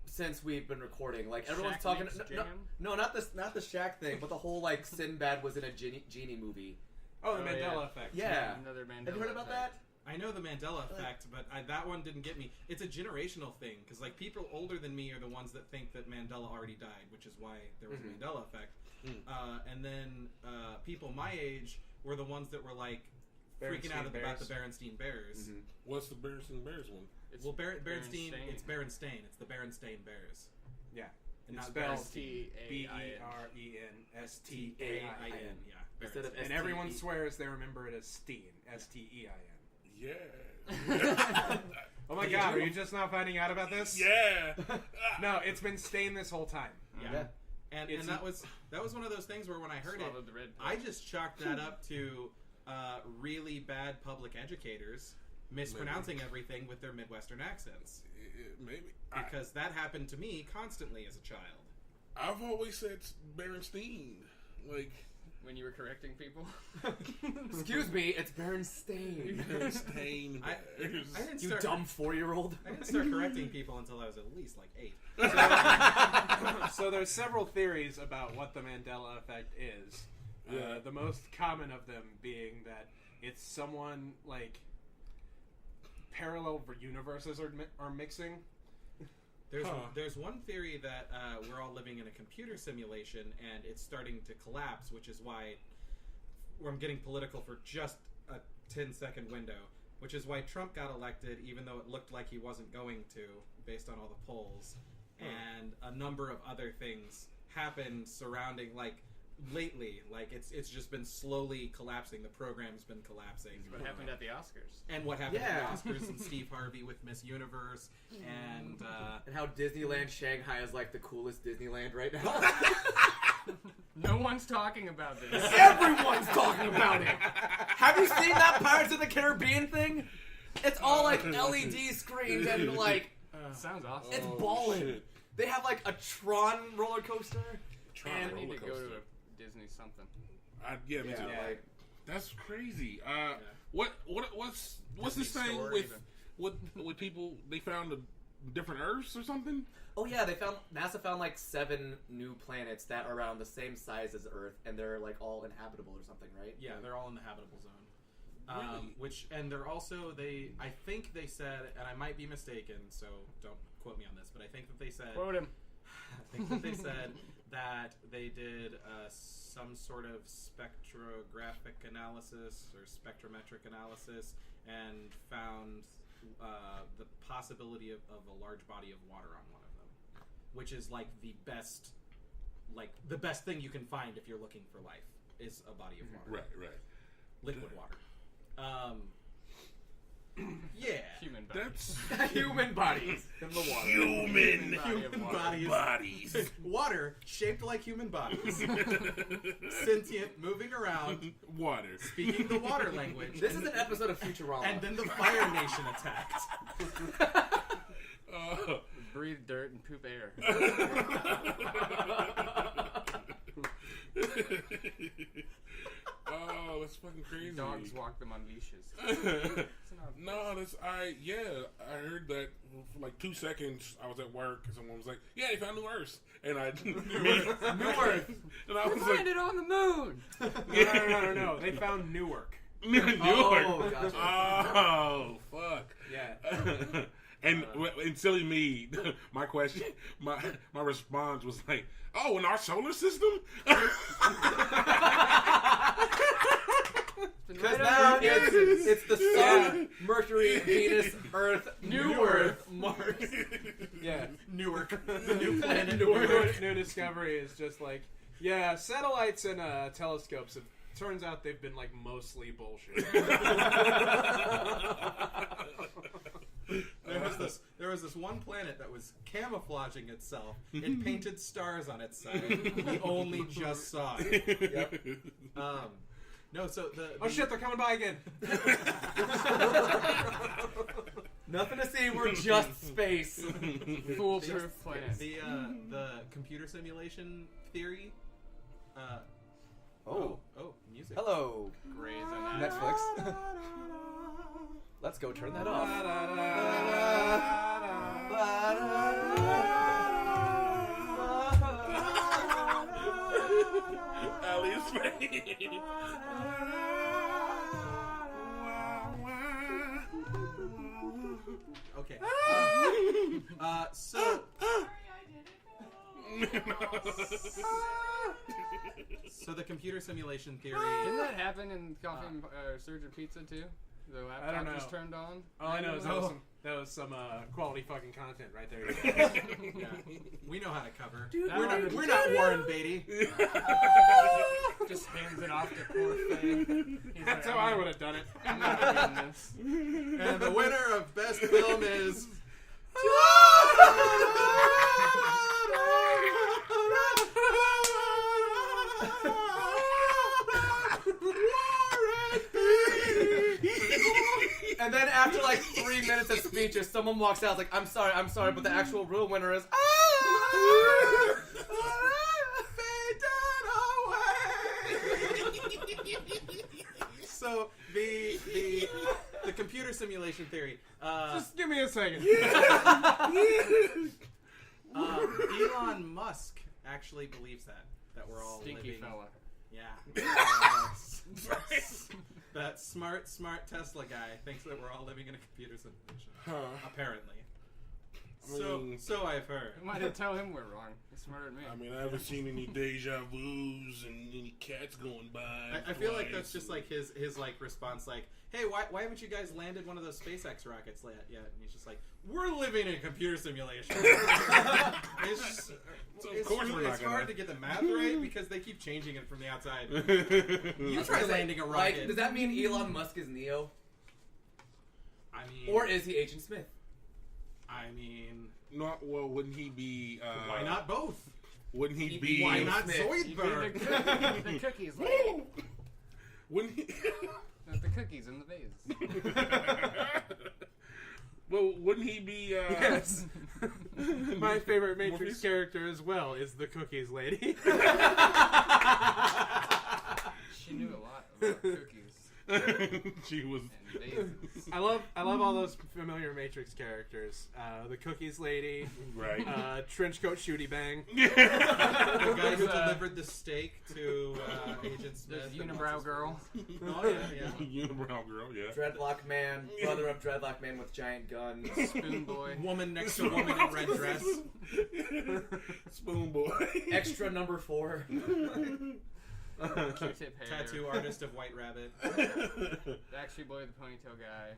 since we've been recording, like everyone's Shaq talking. makes No, jam? no, not the Shaq thing, but the whole like Sinbad was in a genie movie. Oh, the Oh, Mandela yeah. effect. Yeah. Another Mandela Have you heard about effect. I know the Mandela effect, but that one didn't get me. It's a generational thing, because like people older than me are the ones that think that Mandela already died, which is why there was a Mandela effect. And then people my age were the ones that were like freaking out about the Berenstain Bears. What's the Berenstain Bears one? It's Well, Berenstain, Berenstain. it's Berenstain. It's the Berenstain Bears. Yeah. And It's not spelled Berenstain. Berenstain. Yeah. Instead of Berenstain. And everyone swears they remember it as Steen. Stein. Yeah. Oh my god, are you just now finding out about this? Yeah. No, it's been Stain this whole time. Yeah. And It's- that was one of those things where when I heard it, Swallowed the red pill. I just chalked that up to really bad public educators mispronouncing everything with their Midwestern accents. Maybe. Because that happened to me constantly as a child. I've always said Berenstain. Like, When you were correcting people? Excuse me, it's Berenstain. Berenstain I Bears. didn't You start, dumb 4-year-old. I didn't start correcting people until I was at least like 8. So there's several theories about what the Mandela effect is. Yeah. The most common of them being that it's someone like parallel universes are mixing. There's one theory that we're all living in a computer simulation and it's starting to collapse, which is why I'm getting political for just a 10-second window, which is why Trump got elected, even though it looked like he wasn't going to, based on all the polls. And a number of other things happened surrounding, like, lately. Like, it's just been slowly collapsing. The program's been collapsing. What happened at the Oscars? And what happened at the Oscars, and Steve Harvey with Miss Universe, and how Disneyland Shanghai is like the coolest Disneyland right now. No one's talking about this. Everyone's talking about it. Have you seen that Pirates of the Caribbean thing? It's all like LED screens and like Sounds awesome. it's ballin'. They have like a Tron roller coaster. I need to go to a Disney something. Yeah, me too. Yeah. That's crazy. What's this Disney thing store with people? They found a different Earths or something. Oh yeah, NASA found like 7 new planets that are around the same size as Earth, and they're like all inhabitable or something, right? yeah, they're all in the habitable zone. Really? And they're also, I think they said, and I might be mistaken, so don't quote me on this, but I think that they said, Quote him. I think that they said that they did some sort of spectrographic analysis or spectrometric analysis and found the possibility of a large body of water on one of them, which is like the best thing you can find if you're looking for life is a body of water. Right. Liquid water. Yeah. Human body. That's Human bodies in the water. human Bodies. bodies. Water shaped like human bodies. Sentient, moving around, Water. speaking the water language. This is an episode of Futurama. And then the Fire Nation attacked. Breathe dirt and poop air. Oh, that's fucking crazy. Dogs walk them on leashes. No, I heard that for like 2 seconds. I was at work and someone was like, "Yeah, they found new Earth," and I New Earth. and I was Find like, it on the moon. No. They found Newark. Newark. Oh, gotcha. Oh, fuck. Yeah. And silly me, my response was like, "Oh, in our solar system." Because now it's the Sun, Mercury, Venus, Earth, New Earth, Mars. Yeah. Newark. The new planet New discovery is just like, yeah, satellites and telescopes. It turns out they've been like mostly bullshit. There was this one planet that was camouflaging itself. It painted stars on its side. We only just saw it. Yep. No, so Oh shit, they're coming by again. Nothing to see, we're just space. Foolproof planet. The computer simulation theory. Oh, Music. hello, Grey's Anatomy. Netflix. Let's go turn that off. Ali's face. Okay. So. So the computer simulation theory. Didn't that happen in Coffee and Surgeon Pizza too? The I don't laptop know. just turned on. All I know is that was some quality fucking content right there. Yeah, we know how to cover. Dude, we're not Warren Beatty. Just hands it off to poor Faye. He's That's like, how I would have done it. I'm not reading this. And the winner of best film is. And then after like 3 minutes of speeches, someone walks out like, I'm sorry, but the actual real winner is So the computer simulation theory. Just give me a second. Elon Musk actually believes that we're all Stinky living. fella. Yeah. That smart Tesla guy thinks that we're all living in a computer simulation. Apparently. So I've heard. We might have tell him we're wrong. He's smarter than me. I mean, I haven't seen any deja vus and any cats going by. I feel like that's just like his like response, like, "Hey, why haven't you guys landed one of those SpaceX rockets yet?" And he's just like, "We're living in a computer simulation." It's hard to get the math right because they keep changing it from the outside. You try landing a rocket. Like, does that mean Elon Musk is Neo? I mean, Or is he Agent Smith? I mean, well, wouldn't he be? why not both? Wouldn't he be? Why not Smith. Zoidberg? The cookies. Like, Wouldn't he? the cookies in the vase. Well, wouldn't he be? Yes. My favorite Matrix character as well is the cookies lady. She knew a lot about cookies. She was. And vases. I love all those familiar Matrix characters. The cookies lady, Right. trench coat shooty bang. The guy who delivered the steak to Agent Smith. There's Unibrow Girl. Oh yeah. Unibrow girl, yeah. Dreadlock Man, brother of Dreadlock Man with giant guns. Spoon Boy. Woman next to woman in red dress. Spoon boy. Extra number 4. Q-tip hair. Tattoo artist of White Rabbit. Backstreet Boy, the ponytail guy.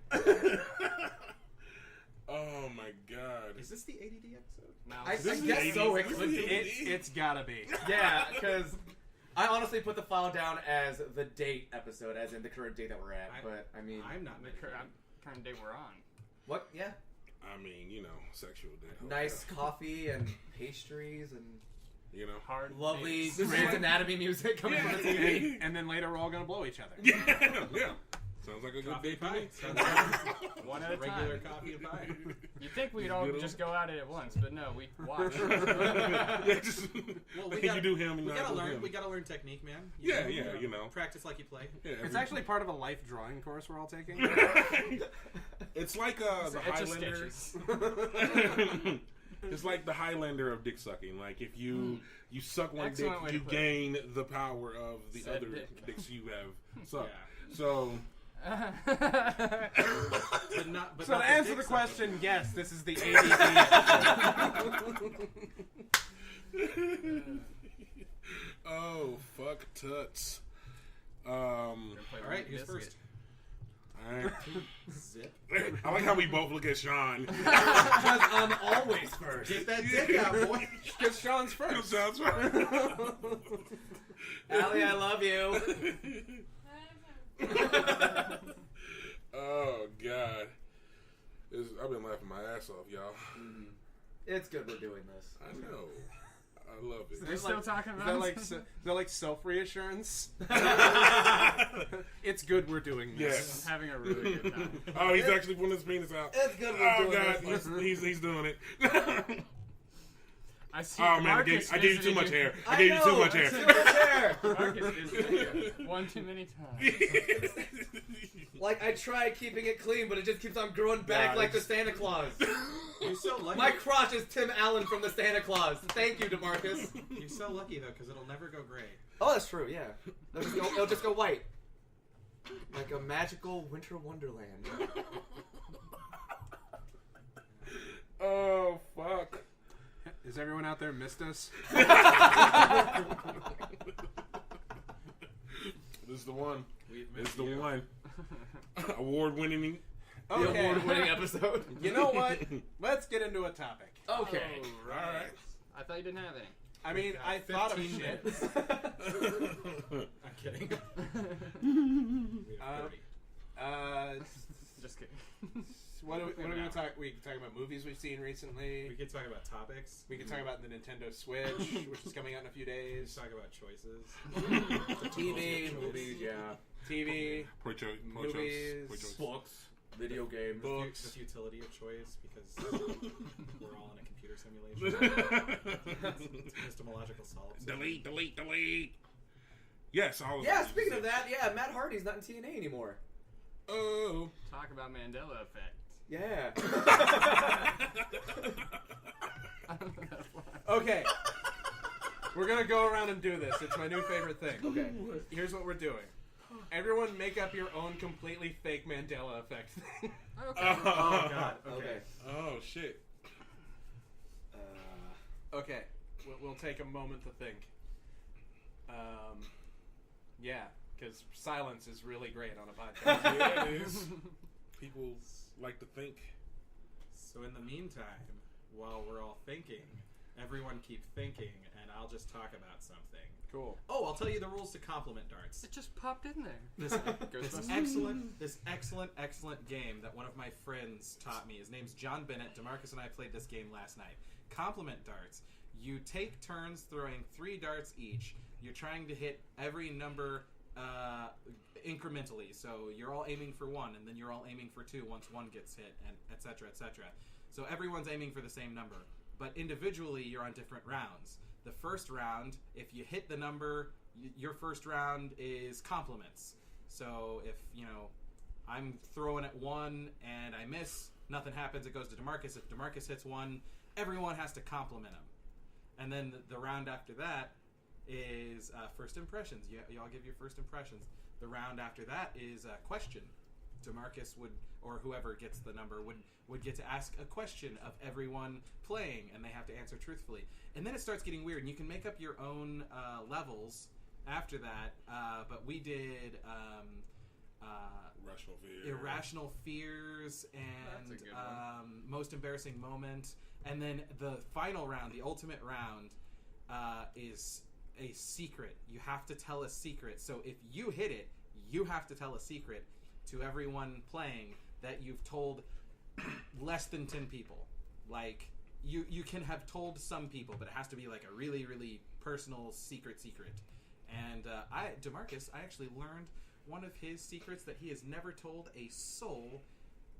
Oh my god. Is this the ADD episode? Mouse. I This is guess the so. 80s. It could be. It's gotta be. Yeah, because I honestly put the file down as the date episode, as in the current date that we're at. But I mean, I'm not. The kind of day we're on. what? Yeah, I mean, sexual day. nice coffee and pastries and Hard. lovely things. Grey's Anatomy music coming from the TV. And then later we're all gonna blow each other. Yeah. Sounds like a good Coffee day for me. pie. One at a Regular time. coffee and pie. You'd think we'd all just go at it at once, but no, we watch. Yeah, just Well, you do him and we I gotta do learn. him. We gotta learn technique, man. Yeah, Practice like you play. Yeah, It's actually part of a life drawing course we're all taking. it's like the It's just Highlander. sketches. It's like the Highlander of dick sucking. Like if you suck one Excellent way dick, to you put it. gain the power of the Said other dick. dicks you have sucked. Yeah. So But not. But So not to answer dick the sucking. question, yes, this is the ADD. oh fuck tuts. All right, who's first? Alright. Zip. I like how we both look at Sean. Because I'm always first. Get that dick out, boy. Because Sean's first. Sounds right. Allie, I love you. Oh god. I've been laughing my ass off, y'all. It's good we're doing this. I know. I love it. We're still talking Is about that like self-reassurance? It's good we're doing this. Yes. I'm having a really good time. Oh, he's actually pulling his penis out. It's good we're Oh doing god, this. he's doing it. I see. Oh man, I Marcus gave you too visited much hair. I I gave you too know, much hair. too much hair. Marcus visited you one too many times. Like, I tried keeping it clean, but it just keeps on growing back Nah, like the it's- Santa Claus. You're so lucky. My crotch is Tim Allen from the Santa Claus. Thank you, DeMarcus. You're so lucky though, because it'll never go gray. Oh, that's true, yeah. It'll just go white. Like a magical winter wonderland. Oh fuck. Has everyone out there missed us? This is the one. We've This missed is the you. one. Award-winning. The Okay. award-winning episode. You know what? Let's get into a topic. Okay. Oh, right. I thought you didn't have any. I mean, I thought of 15 shit. minutes. I'm kidding. We have 30. Just kidding. What are we gonna talk? We can talk about movies we've seen recently. We could talk about topics. We can talk about the Nintendo Switch, which is coming out in a few We days. could talk about choices. TV, movies, yeah. TV, Poor choice. Movies. Books, video games. books. The futility of choice, because we're all in a computer simulation. Epistemological solve. delete. Yes, all of Yeah, these. speaking of that, yeah, Matt Hardy's not in TNA anymore. Oh. Talk about Mandela effect. Yeah. I don't know that's why. Okay. We're gonna go around and do this. It's my new favorite thing. Okay. Here's what we're doing. Everyone make up your own completely fake Mandela effect thing. Okay. Oh God. Okay. Oh shit. Okay, we'll take a moment to think. Yeah, because silence is really great on a podcast. Yeah, it is. People like to think. So in the meantime, while we're all thinking, everyone keep thinking, and I'll just talk about something. Cool. Oh, I'll tell you the rules to compliment darts. It just popped in there. This excellent game that one of my friends taught me. His name's John Bennett. DeMarcus and I played this game last night. Compliment darts. You take turns throwing 3 darts each. You're trying to hit every number incrementally. So you're all aiming for 1, and then you're all aiming for 2 once 1 gets hit, and etc., etc. So everyone's aiming for the same number. But individually, you're on different rounds. The first round, if you hit the number, your first round is compliments. So if, I'm throwing at 1 and I miss, nothing happens, it goes to DeMarcus. If DeMarcus hits 1, everyone has to compliment him. And then the round after that is first impressions. You all give your first impressions. The round after that is a question. DeMarcus would, or whoever gets the number, would get to ask a question of everyone playing, and they have to answer truthfully. And then it starts getting weird, and you can make up your own levels after that. But we did irrational fears and That's a good one. most embarrassing moment. And then the final round, the ultimate round, is a secret. You have to tell a secret. So if you hit it, you have to tell a secret to everyone playing that you've told less than 10 people. Like, you can have told some people, but it has to be like a really, really personal secret. And DeMarcus, I actually learned one of his secrets that he has never told a soul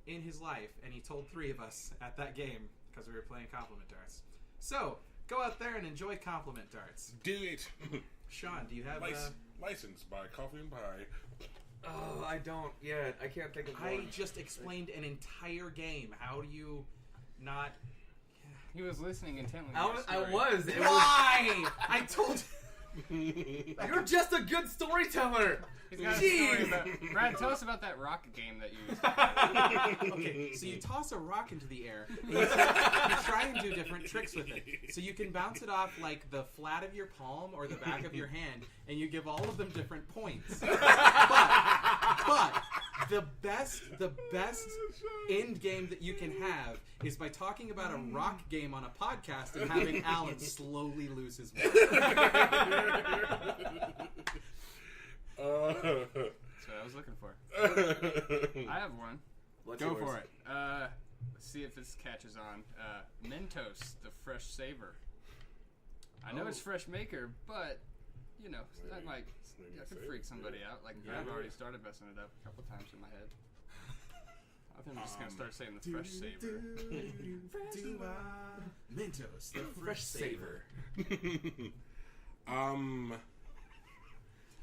in his life, and he told 3 of us at that game because we were playing compliment darts. So, go out there and enjoy compliment darts. Do it. Sean, do you have... Licensed by Coffee and Pie. Oh, I don't yet. I can't think of one. I just explained an entire game. How do you not... He was listening intently. I was. It was. Why? I told You're just a good storyteller. He's got a Jeez. story about... Brad, tell us about that rocket game that you used to play. Okay, so you toss a rock into the air, and you try and do different tricks with it. So you can bounce it off like the flat of your palm or the back of your hand, and you give all of them different points. But the best end game that you can have is by talking about a rock game on a podcast and having Alan slowly lose his mind. That's what I was looking for. I have one. Go for it. Let's see if this catches on. Mentos, the fresh savor. I know it's fresh maker, but that might could freak somebody out. Like I've already started messing it up a couple times in my head. I think I'm just gonna start saying the fresh savor. Mentos, the fresh savor.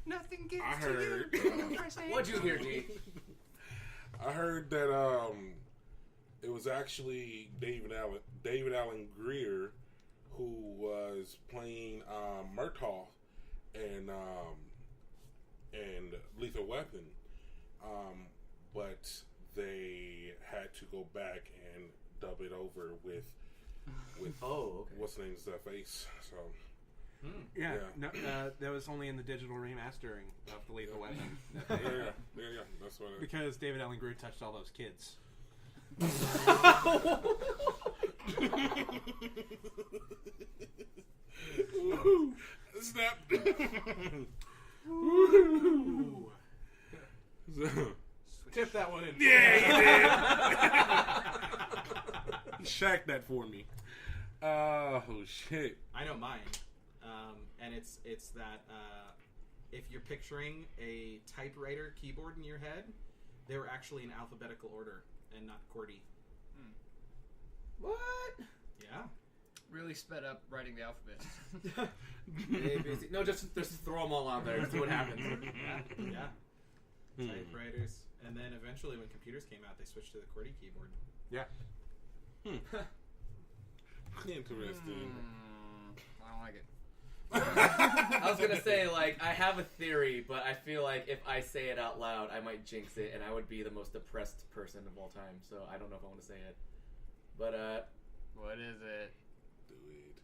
Nothing gets I heard. to you. What'd you hear, G? I heard that it was actually David Allen Greer who was playing Murtaugh and Lethal Weapon, but they had to go back and dub it over with what's the name's face. So Yeah, Yeah. no, that was only in the digital remastering of the Lethal Weapon. yeah, that's what. Because David Allen Greer touched all those kids. Woo! Snap. Ooh. Tip that one in. Yeah, you did. Shack that for me. Oh shit! I know mine, and it's that if you're picturing a typewriter keyboard in your head, they were actually in alphabetical order and not QWERTY. What? Yeah. Really sped up writing the alphabet. A, B, C. No, just throw them all out there. See what happens. Yeah. Typewriters, and then eventually, when computers came out, they switched to the QWERTY keyboard. Yeah. Interesting. I don't like it. I was gonna say, like, I have a theory, but I feel like if I say it out loud, I might jinx it, and I would be the most depressed person of all time. So I don't know if I want to say it. But What is it? Do it.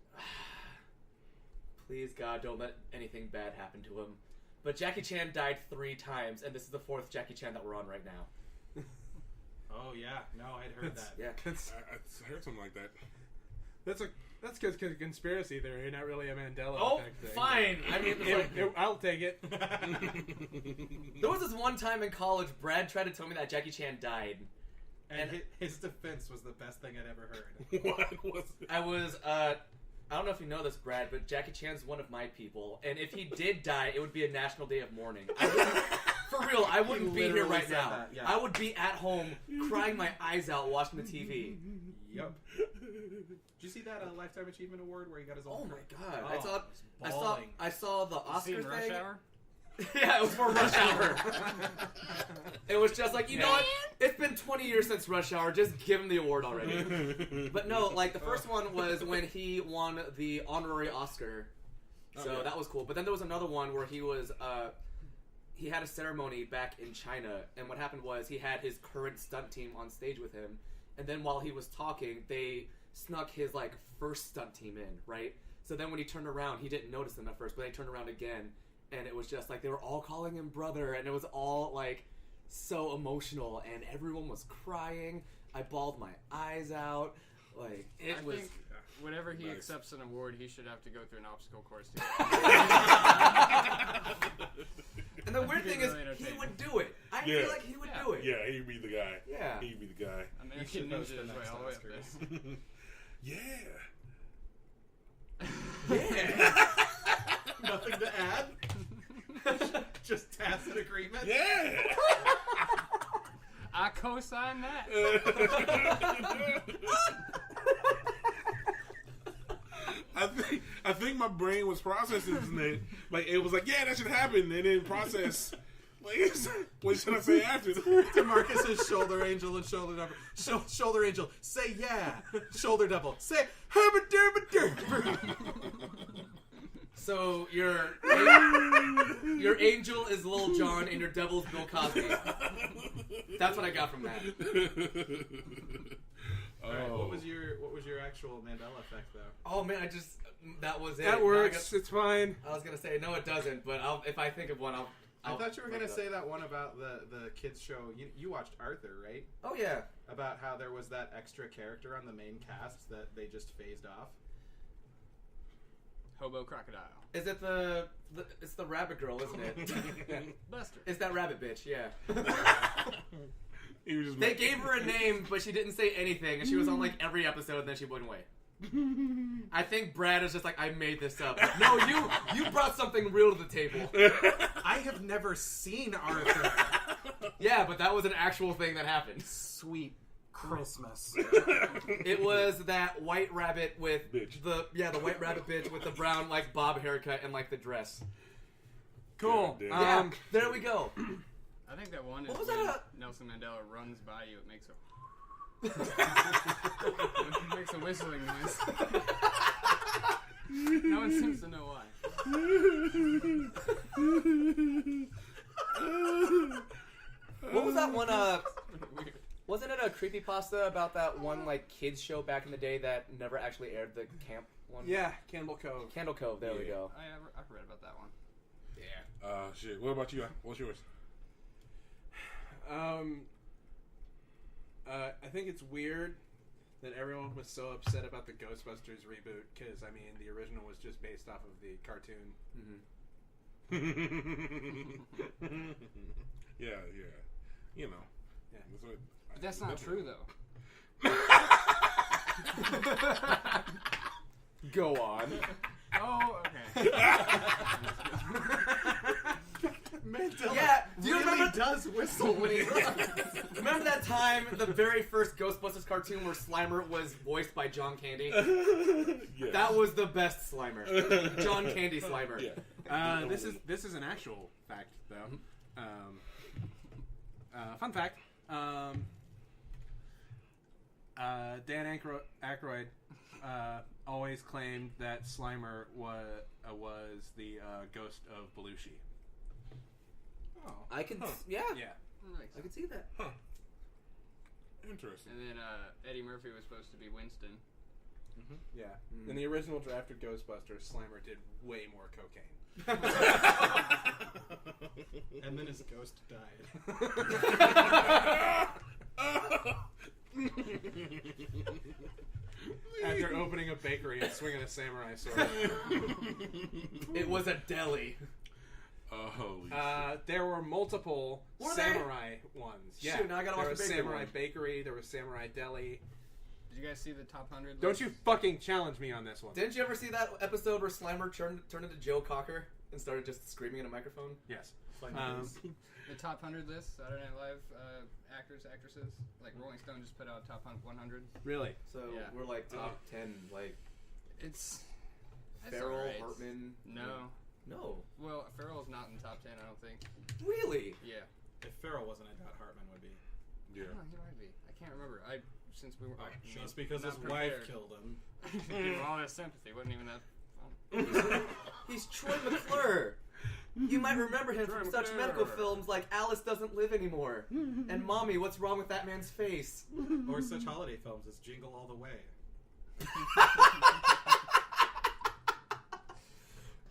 please God, don't let anything bad happen to him. But Jackie Chan died 3 times, and this is the 4th Jackie Chan that we're on right now. Oh yeah, no, I'd heard that. Yeah. I heard something like that. That's because conspiracy theory, not really a Mandela Oh, effect thing. fine. I mean, it's like, I'll take it. there was this one time in college, Brad tried to tell me that Jackie Chan died. And his defense was the best thing I'd ever heard. What was it? I was, I don't know if you know this, Brad, but Jackie Chan's one of my people, and if he did die, it would be a national day of mourning. For real, I wouldn't be here literally right said now. that, yeah. I would be at home crying my eyes out watching the TV. Yep. Did you see that Lifetime Achievement Award where he got his own? Oh my God! Oh, I saw the You Oscar seen Rush thing. Hour? Yeah, it was for Rush Hour. It was just like, you know what? It's been 20 years since Rush Hour. Just give him the award already. But no, like the first one was when he won the honorary Oscar. So Okay. that was cool. But then there was another one where he was he had a ceremony back in China, and what happened was he had his current stunt team on stage with him, and then while he was talking, they snuck his like first stunt team in, right? So then when he turned around, he didn't notice them at first, but they turned around again, and it was just like they were all calling him brother, and it was all like so emotional, and everyone was crying. I bawled my eyes out. Like it I was. think whenever he Nice. accepts an award, he should have to go through an obstacle course. And the weird thing is, Really he entertaining. would do it. I Yeah. feel like he would Yeah. do it. Yeah, he'd be the guy. Yeah. He'd be the guy. American should host Ninja the his way next all the way up Oscars. there. Yeah. Yeah. Nothing to add. Just tacit agreement. Yeah. I co-sign that. I think my brain was processing it. Like it was like, yeah, that should happen, and then process. Like, what should I say after? DeMarcus's shoulder angel and shoulder double. Shoulder angel, say yeah. Shoulder double, say herba derba derba. So your angel is Lil Jon and your devil's Bill Cosby. That's what I got from that. All right, what was your actual Mandela effect though? Oh man, that was it. That Now works. It's fine. I was gonna say no, it doesn't. But if I think of one, I thought you were bring gonna it say up. that one about the kids show. You watched Arthur, right? Oh yeah. About how there was that extra character on the main cast that they just phased off. Hobo crocodile. Is it it's the rabbit girl, isn't it? Buster. It's that rabbit bitch. Yeah. He was just They gave her a name, but she didn't say anything, and she was on like every episode, and then she went away. I think Brad is just like, I made this up. Like, no, you brought something real to the table. I have never seen Arthur. Yeah, but that was an actual thing that happened. Sweet Christmas. It was that white rabbit with Bitch. the white rabbit bitch with the brown like bob haircut and like the dress. Cool. Yeah, Yeah, there we go. I think that one is What was when that, Nelson Mandela runs by you. It makes it makes a whistling noise. No one seems to know why. What was that one? Weird. Wasn't it a creepypasta about that one like kids show back in the day that never actually aired, the camp one? Yeah, Cannibal Cove. Candle Cove. There we Yeah. go. I've read about that one. Yeah. Shit. What about you? What's yours? I think it's weird that everyone was so upset about the Ghostbusters reboot because I mean the original was just based off of the cartoon. Mm-hmm. Yeah. You know. Yeah. That's what, But that's not true though. Go on. Oh, okay. Mandela Yeah, do you really remember- does whistle when he runs. Remember that time, the very first Ghostbusters cartoon where Slimer was voiced by John Candy? Yeah. That was the best Slimer. John Candy Slimer. Yeah. This is an actual fact though. Fun fact. Dan Aykroyd always claimed that Slimer was the ghost of Belushi. Oh. I can, Huh. yeah, Yeah. I can see that. Huh. Interesting. And then Eddie Murphy was supposed to be Winston. Yeah. Mm. In the original draft of Ghostbusters, Slimer did way more cocaine. And then his ghost died. After opening a bakery and swinging a samurai sword. It was a deli. Oh, holy There were multiple Were there? samurai ones. Yeah. Shoot, now I gotta there watch was the bakery Samurai one. Bakery, there was Samurai Deli. Did you guys see the top 100? Don't list? you fucking challenge me on this one. Didn't you ever see that episode where Slimer turned into Joe Cocker and started just screaming in a microphone? Yes. The top 100 list, Saturday Night Live actors, actresses. Like Rolling Stone just put out top 100. Really? So Yeah. we're like top 10, like It's Farrell, alright. Hartman. No. No. Well, Farrell's not in top 10, I don't think. Really? Yeah. If Farrell wasn't, I doubt Hartman would be. Yeah. Oh, he might be. I can't remember. Since we were Just because not his wife prepared. killed him. Give him all this sympathy. Wasn't even that fun. He's Troy McClure. You might remember him Troy from such McClure. medical films like Alice Doesn't Live Anymore and Mommy, What's Wrong with That Man's Face? Or such holiday films as Jingle All the Way.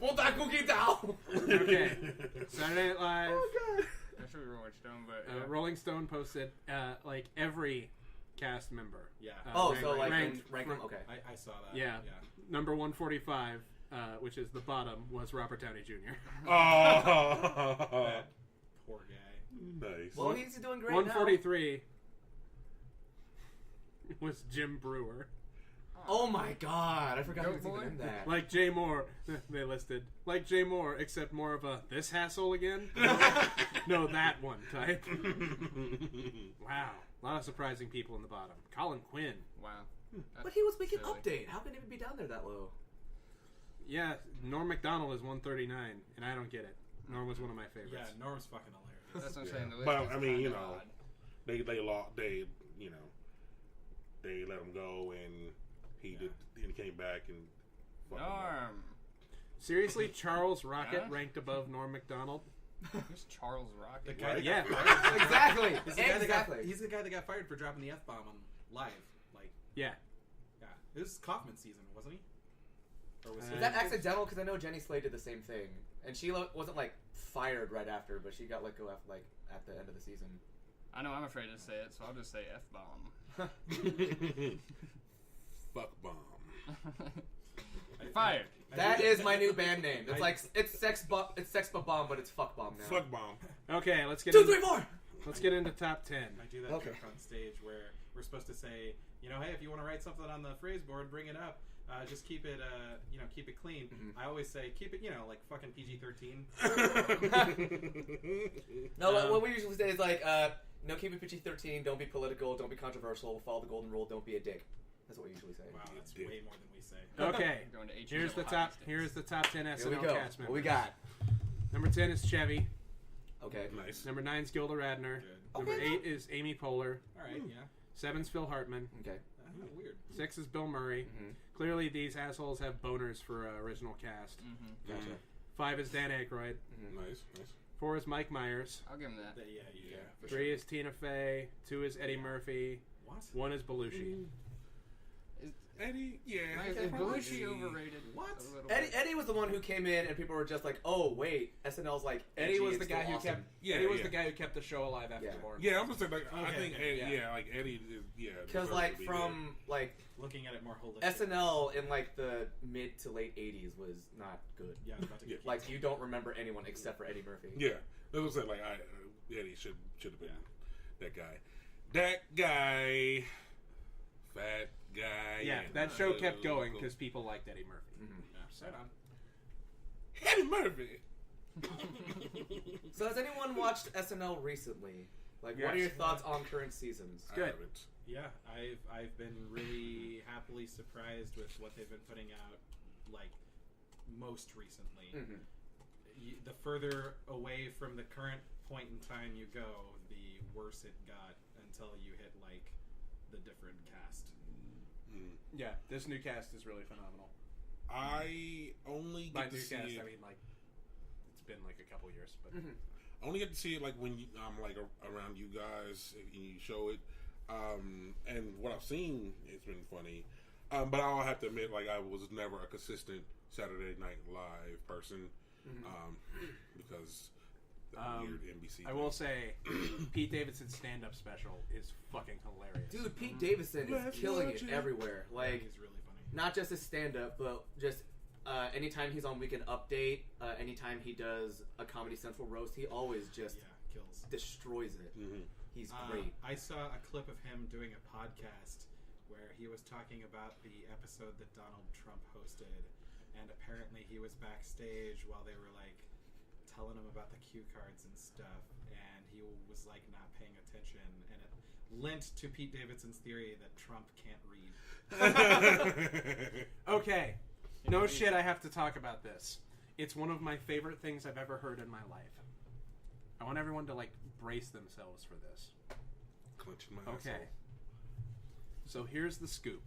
Put that cookie down! Okay. Saturday Night Live. Oh, God. Not sure we were Rolling Stone, but yeah. Rolling Stone posted like every cast member. Yeah. Oh, ranked- so like ranked rank them? from- Okay. I saw that. Yeah. Number 145, which is the bottom, was Robert Downey Jr. Oh, That poor guy. nice. Well, he's doing great now. 143 was Jim Brewer. Oh my God! I forgot he Goat was even boy? in that. Like Jay Moore, they listed. Like Jay Moore, except more of a this hassle again? No, that one type. Wow. A lot of surprising people in the bottom. Colin Quinn. Wow. But he was making Silly. Update. How can he be down there that low? Yeah, Norm Macdonald is 139, and I don't get it. Norm was one of my Yeah, favorites. Norm's fucking hilarious. That's what I'm Yeah. saying. The list But, is I mean, you kinda know, odd. they let him go, and he came back and fucked him up. Norm. Seriously, Charles Rocket Yeah? ranked above Norm Macdonald? Who's Charles The Rocket? guy that Yeah. got fired. Exactly. He's the guy that got- Exactly. he's the guy that got fired for dropping the F-bomb on live. Like, Yeah. yeah. It was Kaufman season, wasn't he? Or was Uh, he? Is that accidental? Because I know Jenny Slate did the same thing, and she wasn't like fired right after, but she got let go after, like at the end of the season. I know I'm afraid to say it, so I'll just say F-bomb. Fuck bomb. You're fired. That is my new band name. It's like it's sex but bomb, but it's fuck bomb now. Fuck bomb. Okay, let's get 2, into, 3, 4. let's get into top 10. I do that Okay. joke on stage where we're supposed to say, you know, hey, if you want to write something on the phrase board, bring it up. Just keep it, keep it clean. Mhm. I always say, keep it, like fucking PG-13. No, what we usually say is like, no, keep it PG-13. Don't be political. Don't be controversial. Follow the golden rule. Don't be a dick. That's what we usually say. Wow, that's Dick. way more than we say. Okay, Going to here's the top. Here's the top 10 Here we SNL go. cast members. What we got? Number 10 is Chevy. Okay. Nice. Number 9 is Gilda Radner. Good. Number Okay, 8 is Amy Poehler. All right, yeah. 7's Phil Hartman. Okay. Weird. 6 is Bill Murray. Mhm. Clearly, these assholes have boners for original cast. Mm-hmm. Gotcha. 5 is Dan Aykroyd. Nice. 4 is Mike Myers. I'll give him that. Yeah, for 3 sure. is Tina Fey. 2 is Eddie Murphy. What? 1 is Belushi. Eddie, yeah. Is Belushi overrated? What? A little Eddie, bit? Eddie was the one who came in, and people were just like, "Oh, wait, SNL's like Eddie edgy was and the guy still who awesome." kept. Yeah, Eddie was yeah. the guy who kept the show alive after Yeah. the war. Yeah, I'm just saying, like, I Okay, think, okay, Eddie, yeah. like Eddie, yeah. Because deserves like to be from like Looking at it more holistically. SNL in like the mid to late '80s was not good. Yeah, I was about to get Like you don't remember anyone except for Eddie Murphy. there. Yeah, that's what I'm saying. Like, Eddie should have been that guy. That guy, fat guy. Yeah, that show kept going because people liked Eddie Murphy. Mhm. Right on. Eddie Murphy. So has anyone watched SNL recently? Like, what are Yes. your thoughts on current seasons? Good. I haven't. Yeah, I've been really happily surprised with what they've been putting out, like, most recently. Mhm. The further away from the current point in time you go, the worse it got until you hit, like, the different cast. Yeah, this new cast is really phenomenal. I only By get to new see cast, it. I mean like it's been like a couple years, but I only get to see it like when I'm like around you guys and you show it. And what I've seen, it's been funny. But I'll have to admit, like I was never a consistent Saturday Night Live person because the weird NBC. I will say, Pete Davidson's stand-up special is fucking hilarious. Dude, Pete Davidson is killing it everywhere. Like, He's really funny. not just his stand-up, but just anytime he's on Weekend Update, anytime he does a Comedy Central roast, he always just Kills. destroys it. He's great. I saw a clip of him doing a podcast where he was talking about the episode that Donald Trump hosted, and apparently he was backstage while they were like telling him about the cue cards and stuff, and he was like not paying attention, and it lent to Pete Davidson's theory that Trump can't read. Okay, no shit, I have to talk about this. It's one of my favorite things I've ever heard in my life. I want everyone to like brace themselves for this. Clenching my Okay. asshole. So here's the scoop.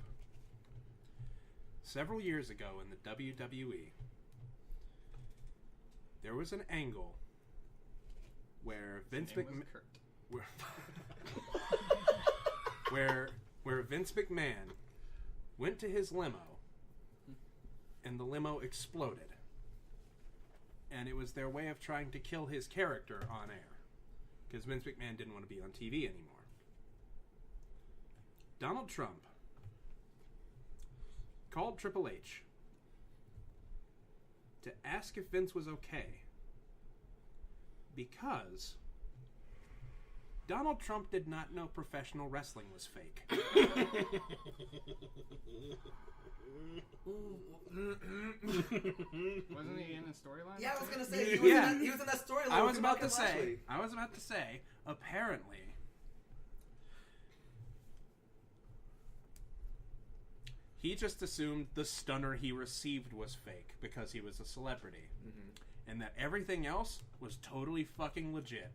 Several years ago in the WWE, there was an angle where Vince McMahon, where Vince McMahon went to his limo, and the limo exploded, and it was their way of trying to kill his character on air, because Vince McMahon didn't want to be on TV anymore. Donald Trump called Triple H to ask if Vince was okay, because Donald Trump did not know professional wrestling was fake. Wasn't he in the storyline? Yeah, I was gonna say he was in that storyline. I with was about to Lashley. say, apparently, he just assumed the stunner he received was fake because he was a celebrity, and that everything else was totally fucking legit.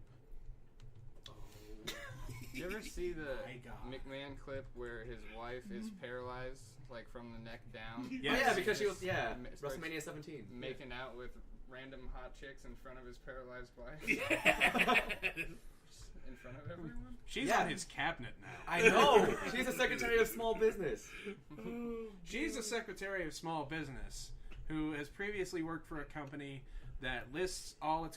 Did you ever see the My God. McMahon clip where his wife is paralyzed, like from the neck down? Oh, yeah, because she was Starts WrestleMania 17. making out with random hot chicks in front of his paralyzed wife. In front of everyone? She's Yeah. on his cabinet now. I know. She's the Secretary of Small Business. She's a secretary of small business who has previously worked for a company that lists all its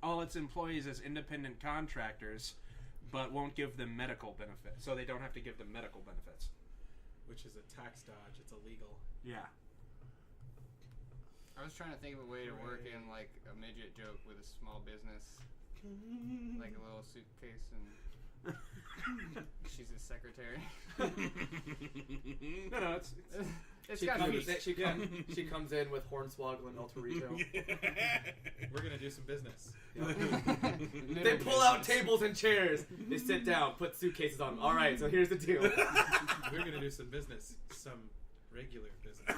all its employees as independent contractors, but won't give them medical benefits, so they don't have to give them medical benefits. Which is a tax dodge. It's illegal. Yeah. I was trying to think of a way to work in like a midget joke with a small business, like a little suitcase, and she's his secretary. No, it's She got comes, meat. she comes in with Hornswoggle and El Torito. We're gonna do some business. They pull out tables and chairs. They sit down, put suitcases on. All right, so here's the deal. We're gonna do some business. Some regular business.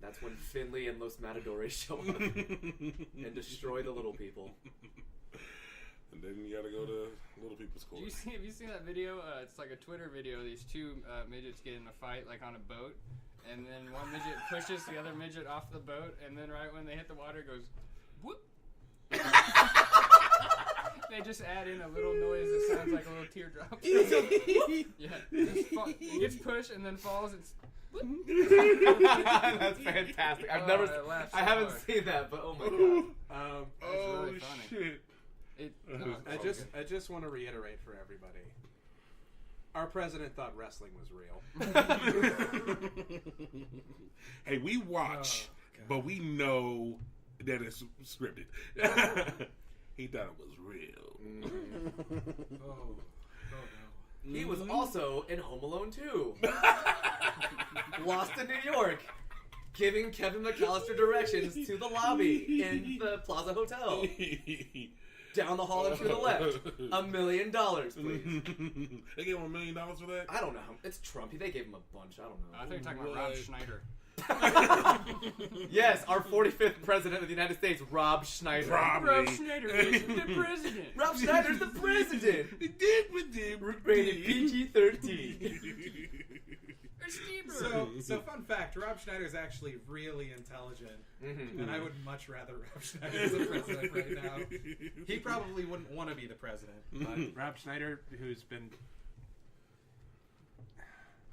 That's when Finley and Los Matadores show up and destroy the little people. And then you gotta go to little people's court. Have you seen that video? It's like a Twitter video. These two midgets get in a fight, like on a boat, and then one midget pushes the other midget off the boat, and then right when they hit the water, it goes whoop. They just add in a little noise that sounds like a little teardrop. Yeah, he gets pushed and then falls. It's That's fantastic. I haven't seen that, but oh my god. It's really funny. Shit. I just want to reiterate for everybody. Our president thought wrestling was real. Hey, we watch, but we know that it's scripted. He thought it was real. Oh no. He was also in Home Alone 2. Lost in New York. Giving Kevin McAllister directions to the lobby in the Plaza Hotel. Down the hall and to the left. $1 million, please. They gave him $1 million for that? I don't know. It's Trump. They gave him a bunch. I don't know. I thought you were talking about Rob Schneider. Yes, our 45th president of the United States, Rob Schneider. Rob Schneider is the president. Rob Schneider's the president. Rated PG-13. So fun fact: Rob Schneider is actually really intelligent, and I would much rather Rob Schneider as the president right now. He probably wouldn't want to be the president. But Rob Schneider, who's been...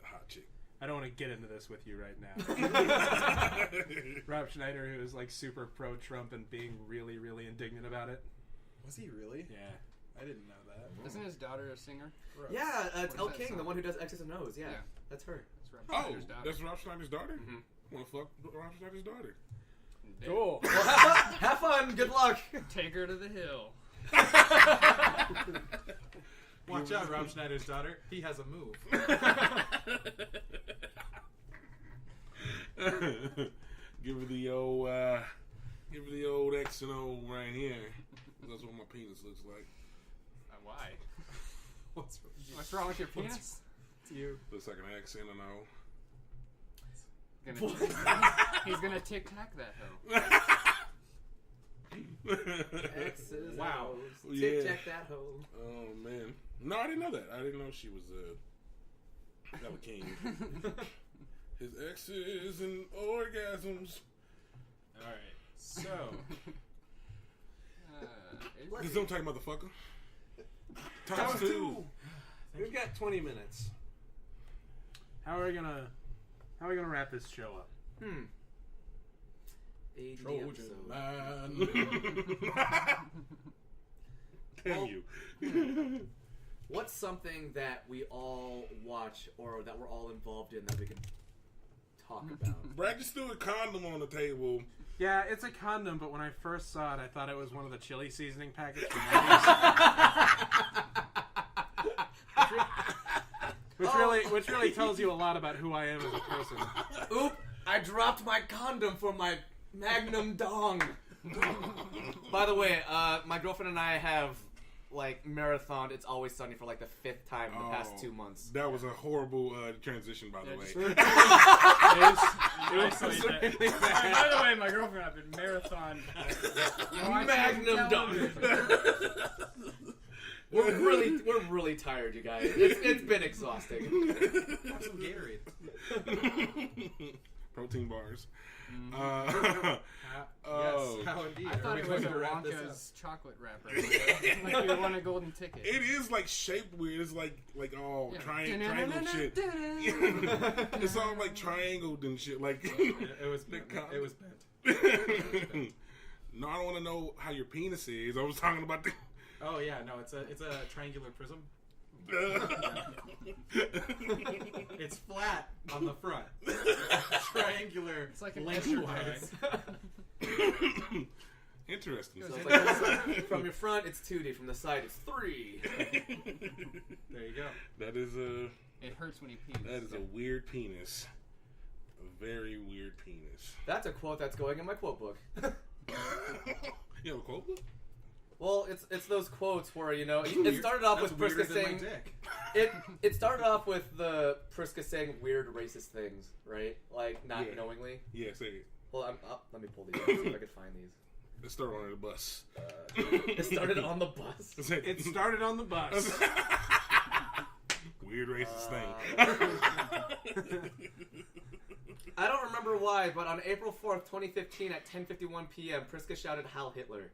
Hot chick. I don't want to get into this with you right now. Rob Schneider, who is like super pro-Trump and being really, really indignant about it. was he really? Yeah. I didn't know that. Isn't his daughter a singer? Gross. Yeah, it's What Elle is that King, the song? one who does X's and O's. Yeah, Yeah. that's her. That's Rob Oh, Schneider's daughter. that's Rob Schneider's daughter? Mhm. Wanna fuck Rob Schneider's daughter? Cool. Well, have fun. Good luck. Take her to the hill. Watch out, Rob Schneider's daughter. He has a move. Give her the old X and O right here. That's what my penis looks like. Why? What's What's wrong with your penis? you? Looks like an X and an O. He's gonna tic-tac that hoe. X's Wow. and O's. Yeah. Tic-tac that hoe. Oh man, no, I didn't know that. I didn't know she was a king. His X's and orgasms. Alright, so. This don't talk motherfucker. Times Times two. We've got 20 minutes. How are we gonna wrap this show up? 80 Trojan episodes. man. Damn Well- you. What's something that we all watch or that we're all involved in that we can talk about? Brad just threw a condom on the table. Yeah, it's a condom, but when I first saw it, I thought it was one of the chili seasoning packets from Wendy's. Which really tells you a lot about who I am as a person. Oop! I dropped my condom for my Magnum dong. By the way, my girlfriend and I have marathoned It's Always Sunny for the 5th time in the past 2 months. That was a horrible transition, by the way. By the way, my girlfriend and I have been marathon. Magnum dong. We're really tired, you guys. It's been exhausting. Have some Gatorade. Protein bars. Yes, how indeed. I thought Are it we was a going to wrap this up? Wonka's chocolate wrapper. Like you won a golden ticket. It is shaped weird. It's like all Yeah. triangle shit. It's all triangled and shit. It was bent. No, I don't want to know how your penis is. I was talking about the. Oh yeah, no, it's a triangular prism. It's flat on the front. Triangular. It's like an lengthwise. Interesting. So it's from your front, it's 2D. From the side, it's 3. There you go. That is a It hurts when you pee. weird penis. A very weird penis. That's a quote that's going in my quote book. You have a quote book? Well, it's those quotes where it started off That's with weirder Priska than my saying dick. it started off with the Priska saying weird racist things, right? Not Yeah. knowingly. Yeah, say it. Well, let me pull these out, see if I can find these. Let's start on the bus. It started on the bus. It started on the bus. Weird racist thing. I don't remember why, but on April 4th, 2015 at 10:51 p.m., Priska shouted Heil Hitler.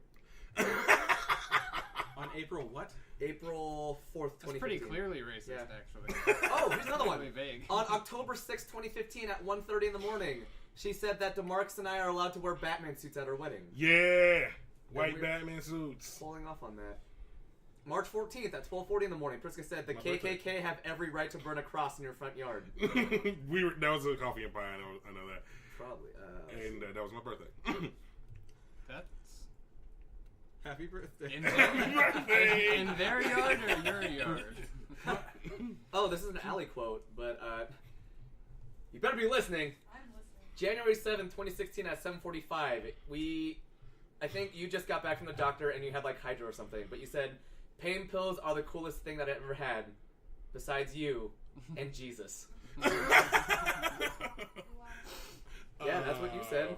On April what? April 4th, 2015. That's pretty clearly racist, Yeah. actually. Oh, here's another one. Really vague. On October 6th, 2015 at 1:30 in the morning, she said that DeMarcus and I are allowed to wear Batman suits at our wedding. Yeah. White we're- Batman suits. Pulling off on that. March 14th at 12:40 in the morning, Priska said the My KKK birthday. have every right to burn a cross in your front yard. That was a coffee and pie. I know that. Probably. And that was my birthday. That's Happy birthday. in their yard or your yard? Oh, this is an alley quote, but you better be listening. I'm listening. January 7th, 2016 at 7:45. I think you just got back from the doctor and you had hydro or something, but you said pain pills are the coolest thing that I ever had, besides you and Jesus. Wow. Yeah, that's what you said.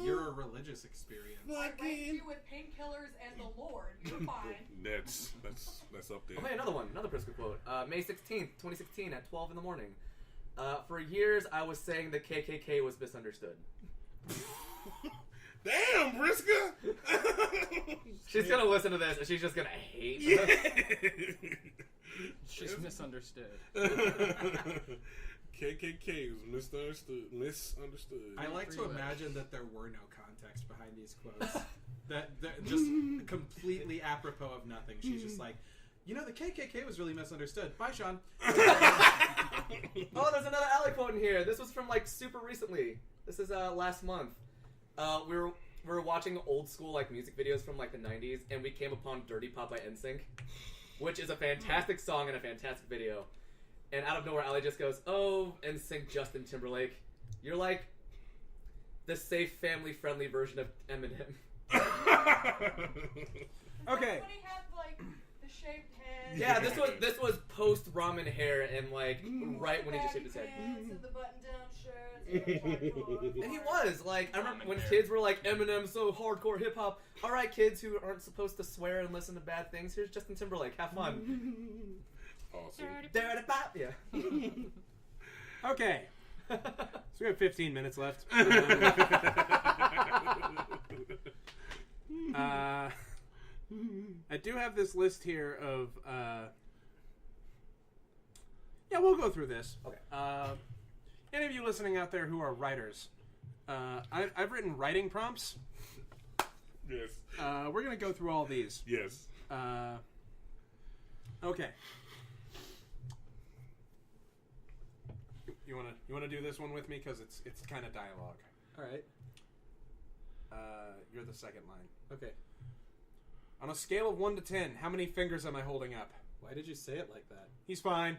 You're a religious experience. I ranked you with painkillers and the Lord. You're fine. That's up there. Oh, hey, another one. Another Prisco quote. May 16th, 2016 at 12 in the morning. For years, I was saying the KKK was misunderstood. Damn, Briska! She's gonna listen to this and she's just gonna hate us. Yeah. She's misunderstood. KKK is misunderstood. I like to imagine that there were no context behind these quotes. that just completely apropos of nothing. She's just like, the KKK was really misunderstood. Bye, Sean. Oh, there's another Alley quote in here. This was from super recently. This is last month. We were watching old school music videos from the 90s, and we came upon "Dirty Pop" by NSYNC, which is a fantastic song and a fantastic video. And out of nowhere, Ali just goes, "Oh, NSYNC, Justin Timberlake, you're like the safe, family-friendly version of Eminem." Okay. When he had the shaved head. Yeah, this was post ramen hair and right when he just shaved his head. And the button-down shirts. And he was I remember when kids were like, Eminem's so hardcore hip hop. All right, kids who aren't supposed to swear and listen to bad things. Here's Justin Timberlake. Have fun. Awesome. Dirty Pop. Yeah. Okay. So we have 15 minutes left. I do have this list here of. Yeah, we'll go through this. Okay. Any of you listening out there who are writers, I've written writing prompts. Yes. We're gonna go through all these. Yes. Okay. You wanna do this one with me because it's kind of dialogue. All right. You're the second line. Okay. On a scale of 1 to 10, how many fingers am I holding up? Why did you say it like that? He's fine.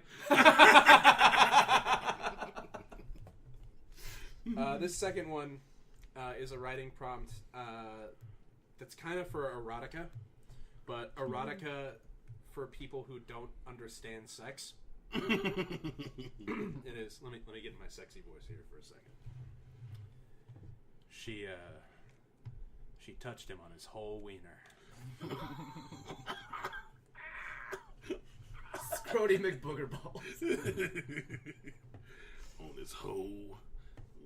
This second one is a writing prompt that's kind of for erotica, but erotica for people who don't understand sex. It is. Let me get in my sexy voice here for a second. She touched him on his whole wiener. Scrody McBooger balls. On his whole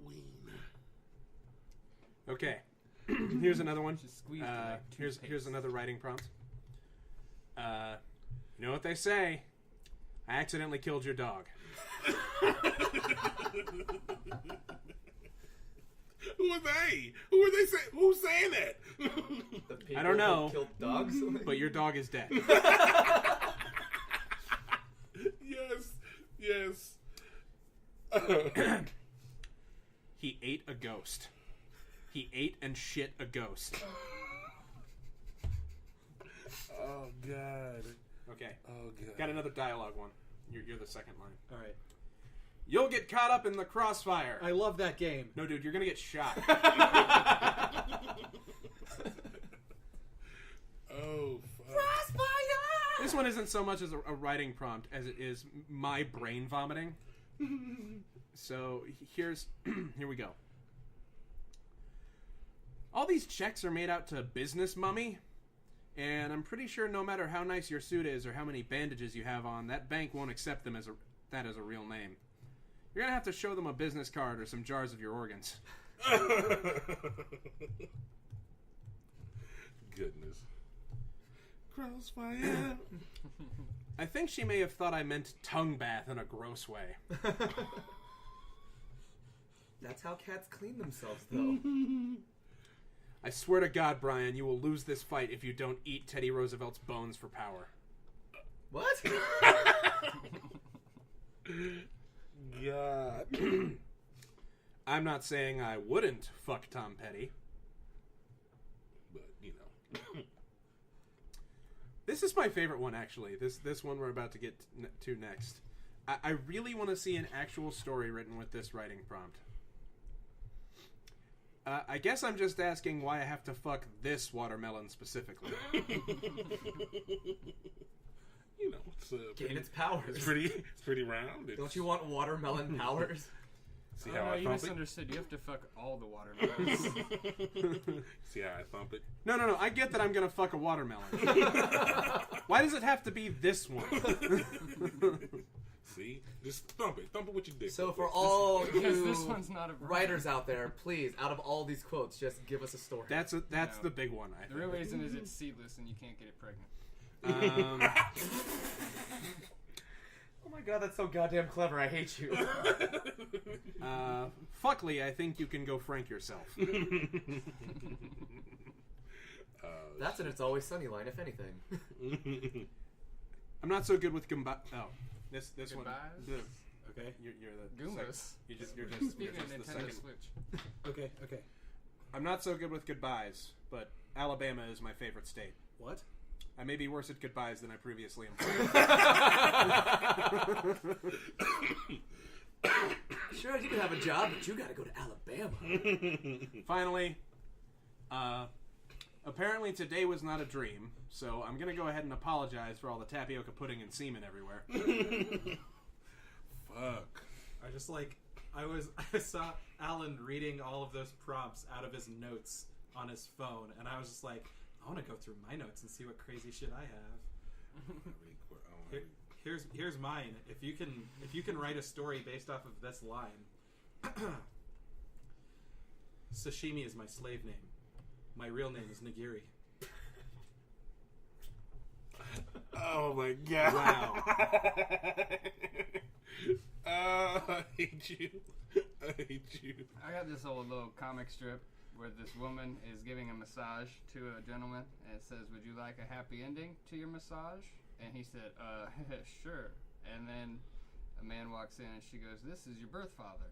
wiener. Okay. Here's another one. Just squeezed Here's another writing prompt. You know what they say? I accidentally killed your dog. Who are they? Who are they saying? Who's saying that? The people I don't know. who killed dogs. But your dog is dead. Yes. He ate a ghost. He ate and shit a ghost. Oh God. Okay. Oh God. Got another dialogue one. You're the second line. All right. You'll get caught up in the crossfire. I love that game. No, dude, you're gonna get shot. Oh fuck. This one isn't so much as a writing prompt as it is my brain vomiting. So here we go. All these checks are made out to business mummy, and I'm pretty sure no matter how nice your suit is or how many bandages you have on, that bank won't accept them as a real name. You're gonna have to show them a business card or some jars of your organs. Goodness. Crossfire. I think she may have thought I meant tongue bath in a gross way. That's how cats clean themselves, though. I swear to God, Brian, you will lose this fight if you don't eat Teddy Roosevelt's bones for power. What? God. I'm not saying I wouldn't fuck Tom Petty. But This is my favorite one, actually. This one we're about to get to next. I really want to see an actual story written with this writing prompt. I guess I'm just asking why I have to fuck this watermelon specifically. you know, it's Gain its powers. It's pretty round. Don't you want watermelon powers? See Oh, how no, I you thump it? misunderstood. You have to fuck all the watermelons. See how I thump it? No. I get that I'm gonna fuck a watermelon. Why does it have to be this one? See, just thump it with your dick. So for all Because you this one's not a verb. writers out there, please, out of all these quotes, just give us a story. That's No. the big one. I The think. real reason is it's seedless and you can't get it pregnant. Oh my god, that's so goddamn clever. I hate you. Fuckly, I think you can go frank yourself. That's in It's Always Sunny line, if anything. I'm not so good with goodbye. Oh, this one. Goodbyes? Okay. You're the Goombas. You're just the Speaking of Nintendo second. Switch. Okay. I'm not so good with goodbyes, but Alabama is my favorite state. What? I may be worse at goodbyes than I previously implied. Sure, you can have a job, but you gotta go to Alabama. Finally, apparently today was not a dream, so I'm gonna go ahead and apologize for all the tapioca pudding and semen everywhere. Fuck. I just I saw Alan reading all of those prompts out of his notes on his phone, and I was just like, I want to go through my notes and see what crazy shit I have. Here's mine. If you can write a story based off of this line. Sashimi is my slave name. My real name is Nigiri. Oh my god. Wow. I hate you. I hate you. I got this old little comic strip where this woman is giving a massage to a gentleman, and it says, "Would you like a happy ending to your massage?" And he said, sure. And then a man walks in, and she goes, "This is your birth father."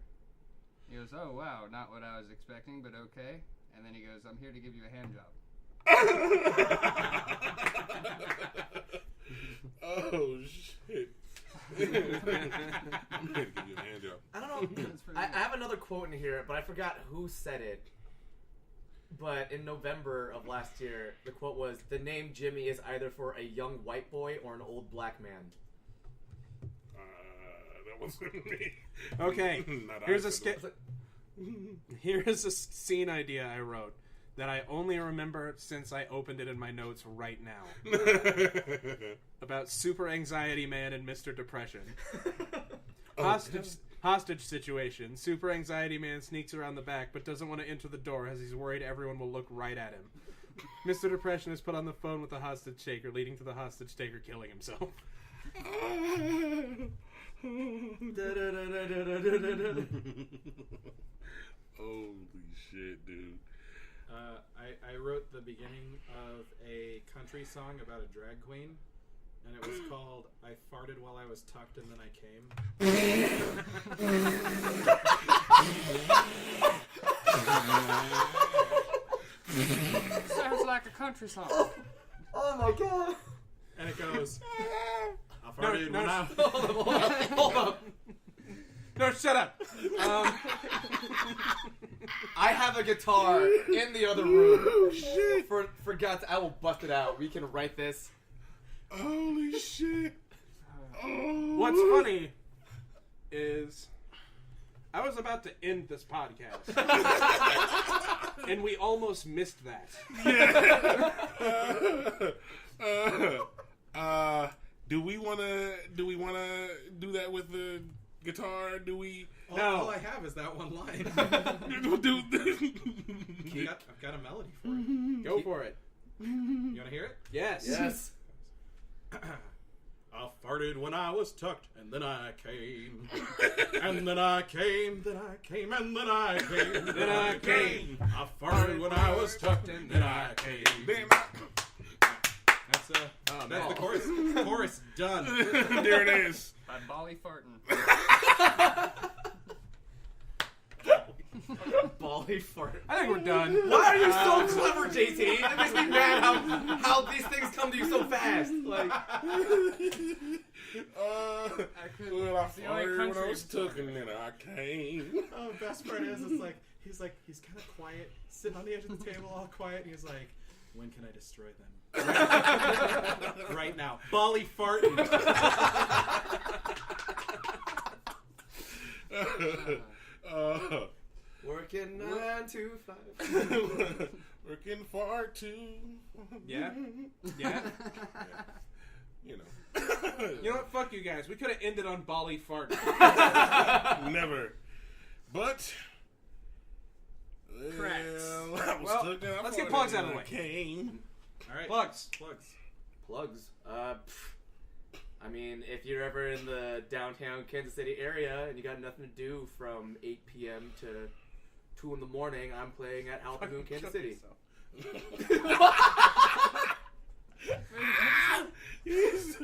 He goes, "Oh, wow, not what I was expecting, but okay." And then he goes, "I'm here to give you a hand job." Oh, shit. I'm going to give you a hand job. I don't know. I have another quote in here, but I forgot who said it. But in November of last year, the quote was, "The name Jimmy is either for a young white boy or an old black man." That wasn't me. Okay, Not here's I a said here's a scene idea I wrote that I only remember since I opened it in my notes right now. that. About Super Anxiety Man and Mr. Depression. Oh, Hostage situation. Super Anxiety Man sneaks around the back but doesn't want to enter the door as he's worried everyone will look right at him. Mr. Depression is put on the phone with the hostage taker, leading to the hostage taker killing himself. Holy shit, dude. I wrote the beginning of a country song about a drag queen, and it was called "I Farted While I Was Tucked and Then I Came." Sounds like a country song. Oh my god! And it goes, "I farted no, when I..." Hold up. No, shut up! I have a guitar in the other room. Oh, shit. For God's I will bust it out. We can write this. Holy shit. Oh. What's funny is I was about to end this podcast, and we almost missed that. Do we wanna do that with the guitar? Do we? All I have is that one line. do I've got a melody for it. Go for it. You want to hear it? Yes. Yes. I farted when I was tucked, and then I came. And then I came, then I came, and then I came, then I came. I farted when I was tucked, and then I came. That's the chorus. Chorus done. There it is. By Bolly Fartin'. Bally fart. I think we're done. Why are you so clever, JT? It makes me mad how these things come to you so fast. Like, Well, I It's the only farted when country- I was tucking and I came. Oh, best part is, it's like he's kind of quiet, sitting on the edge of the table, all quiet, and he's like, When can I destroy them? Right now. Bali farting. Working 9 to 5. Working far too. Yeah? Yeah? You know. You know what? Fuck you guys. We could have ended on Bali fart. Never. But. Cracks. Well, let's get plugs out of the way. Came. All right. Plugs. Plugs. I mean, if you're ever in the downtown Kansas City area and you got nothing to do from 8 p.m. to 2 in the morning, I'm playing at Altitude, Kansas City. if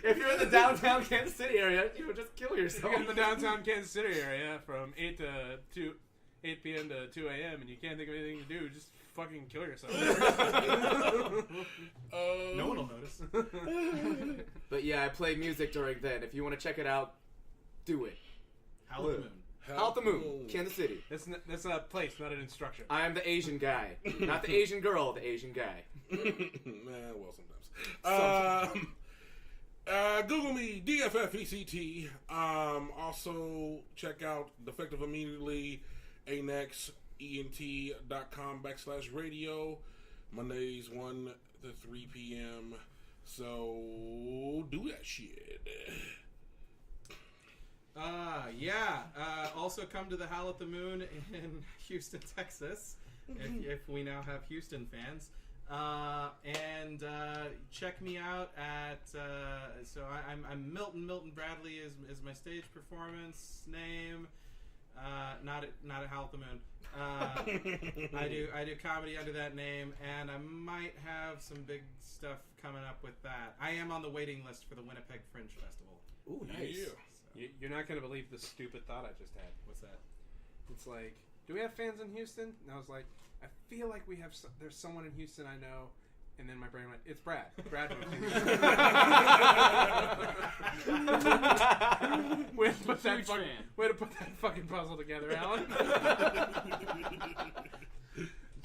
you're in the downtown Kansas City area, you would just kill yourself. You're in the downtown Kansas City area from 8 p.m. to 2 a.m. and you can't think of anything to do, just fucking kill yourself. No one will notice. But yeah, I play music during then. If you want to check it out, do it. Howl at the moon. Out the moon, Kansas City. That's a place, not an instruction. I am the Asian guy. Not the Asian girl, the Asian guy. Well, sometimes. Google me, DFFECT. Also, check out Defective Immediately, anexent.com/radio. Mondays 1 to 3 p.m. So, do that shit. Also come to the Howl at the Moon in Houston, Texas, if we now have Houston fans. And check me out at I'm Milton. Milton Bradley is my stage performance name. Not at Howl at the Moon. I do comedy under that name, and I might have some big stuff coming up with that. I am on the waiting list for the Winnipeg Fringe Festival. Ooh, nice. Yeah. You're not going to believe the stupid thought I just had. What's that? It's like, do we have fans in Houston? And I was like, I feel like there's someone in Houston I know. And then my brain went, it's Brad. Brad moved to Houston. Way to put that fucking puzzle together, Alan.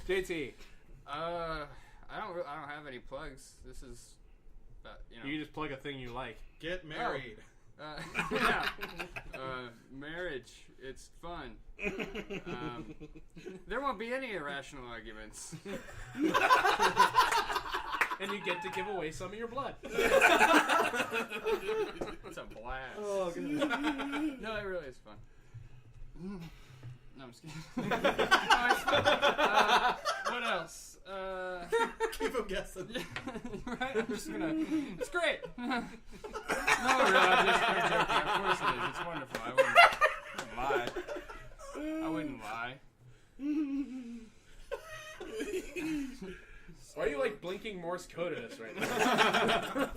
JT. I don't have any plugs. This is, You just plug a thing you like. Get married. Yeah. Marriage. It's fun. There won't be any irrational arguments. And you get to give away some of your blood. It's a blast. Oh, God. No, it really is fun. No, I'm just kidding. No, it's fun. What else? Keep them guessing. Right? I'm just gonna. It's great. No, really, I'm joking. Of course it is. It's wonderful. I wouldn't lie. Why are you like blinking Morse code at us right now?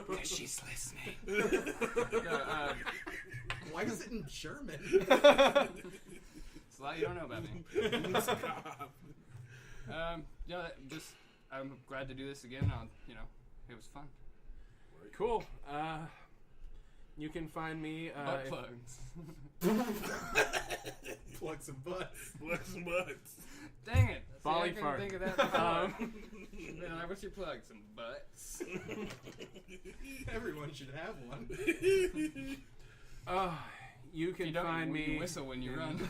Because she's listening. Why is it in German? It's a lot you don't know about me. I'm glad to do this again. It was fun. Cool. You can find me. Butt plugs. Plug some butts. Dang it! Bali I couldn't fart. think of that before. What's your plug? Some butts. Everyone should have one. You can find me. You whistle when you run.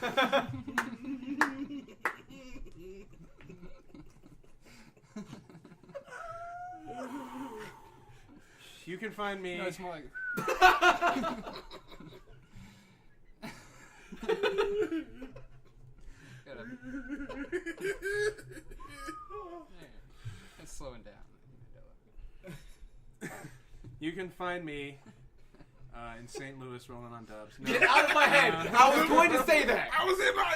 You can find me. No, it's more like. It's slowing down. You can find me in St. Louis rolling on dubs. No. Get out of my head! I was going to say that! I was in my...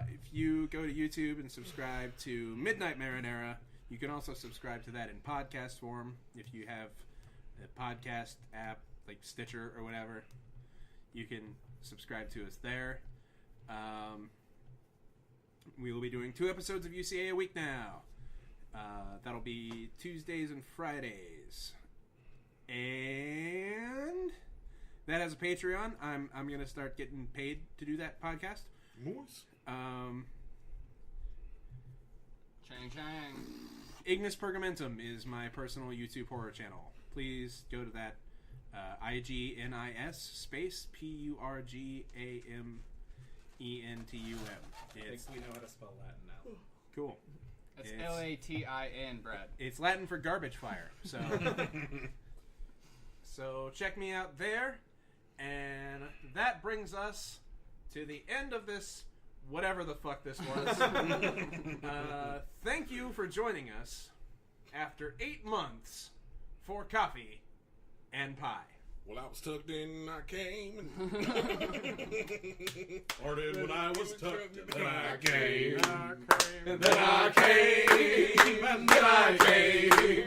If you go to YouTube and subscribe to Midnight Marinara, you can also subscribe to that in podcast form. If you have a podcast app like Stitcher or whatever, you can subscribe to us there. We will be doing 2 episodes of UCA a week now. That'll be Tuesdays and Fridays. And that has a Patreon. I'm going to start getting paid to do that podcast. Moose? Shang Shang. Ignis Pergamentum is my personal YouTube horror channel. Please go to that. IGNIS space PURGAMENTUM. I think we know how to spell Latin now. Cool. That's It's- LATIN, Brad. It's Latin for garbage fire. So, so check me out there. And that brings us to the end of this, whatever the fuck this was. Thank you for joining us after 8 months for coffee and pie. Well, I was tucked in, I came. Started when I was tucked, and then I came. And then I came, and then I came.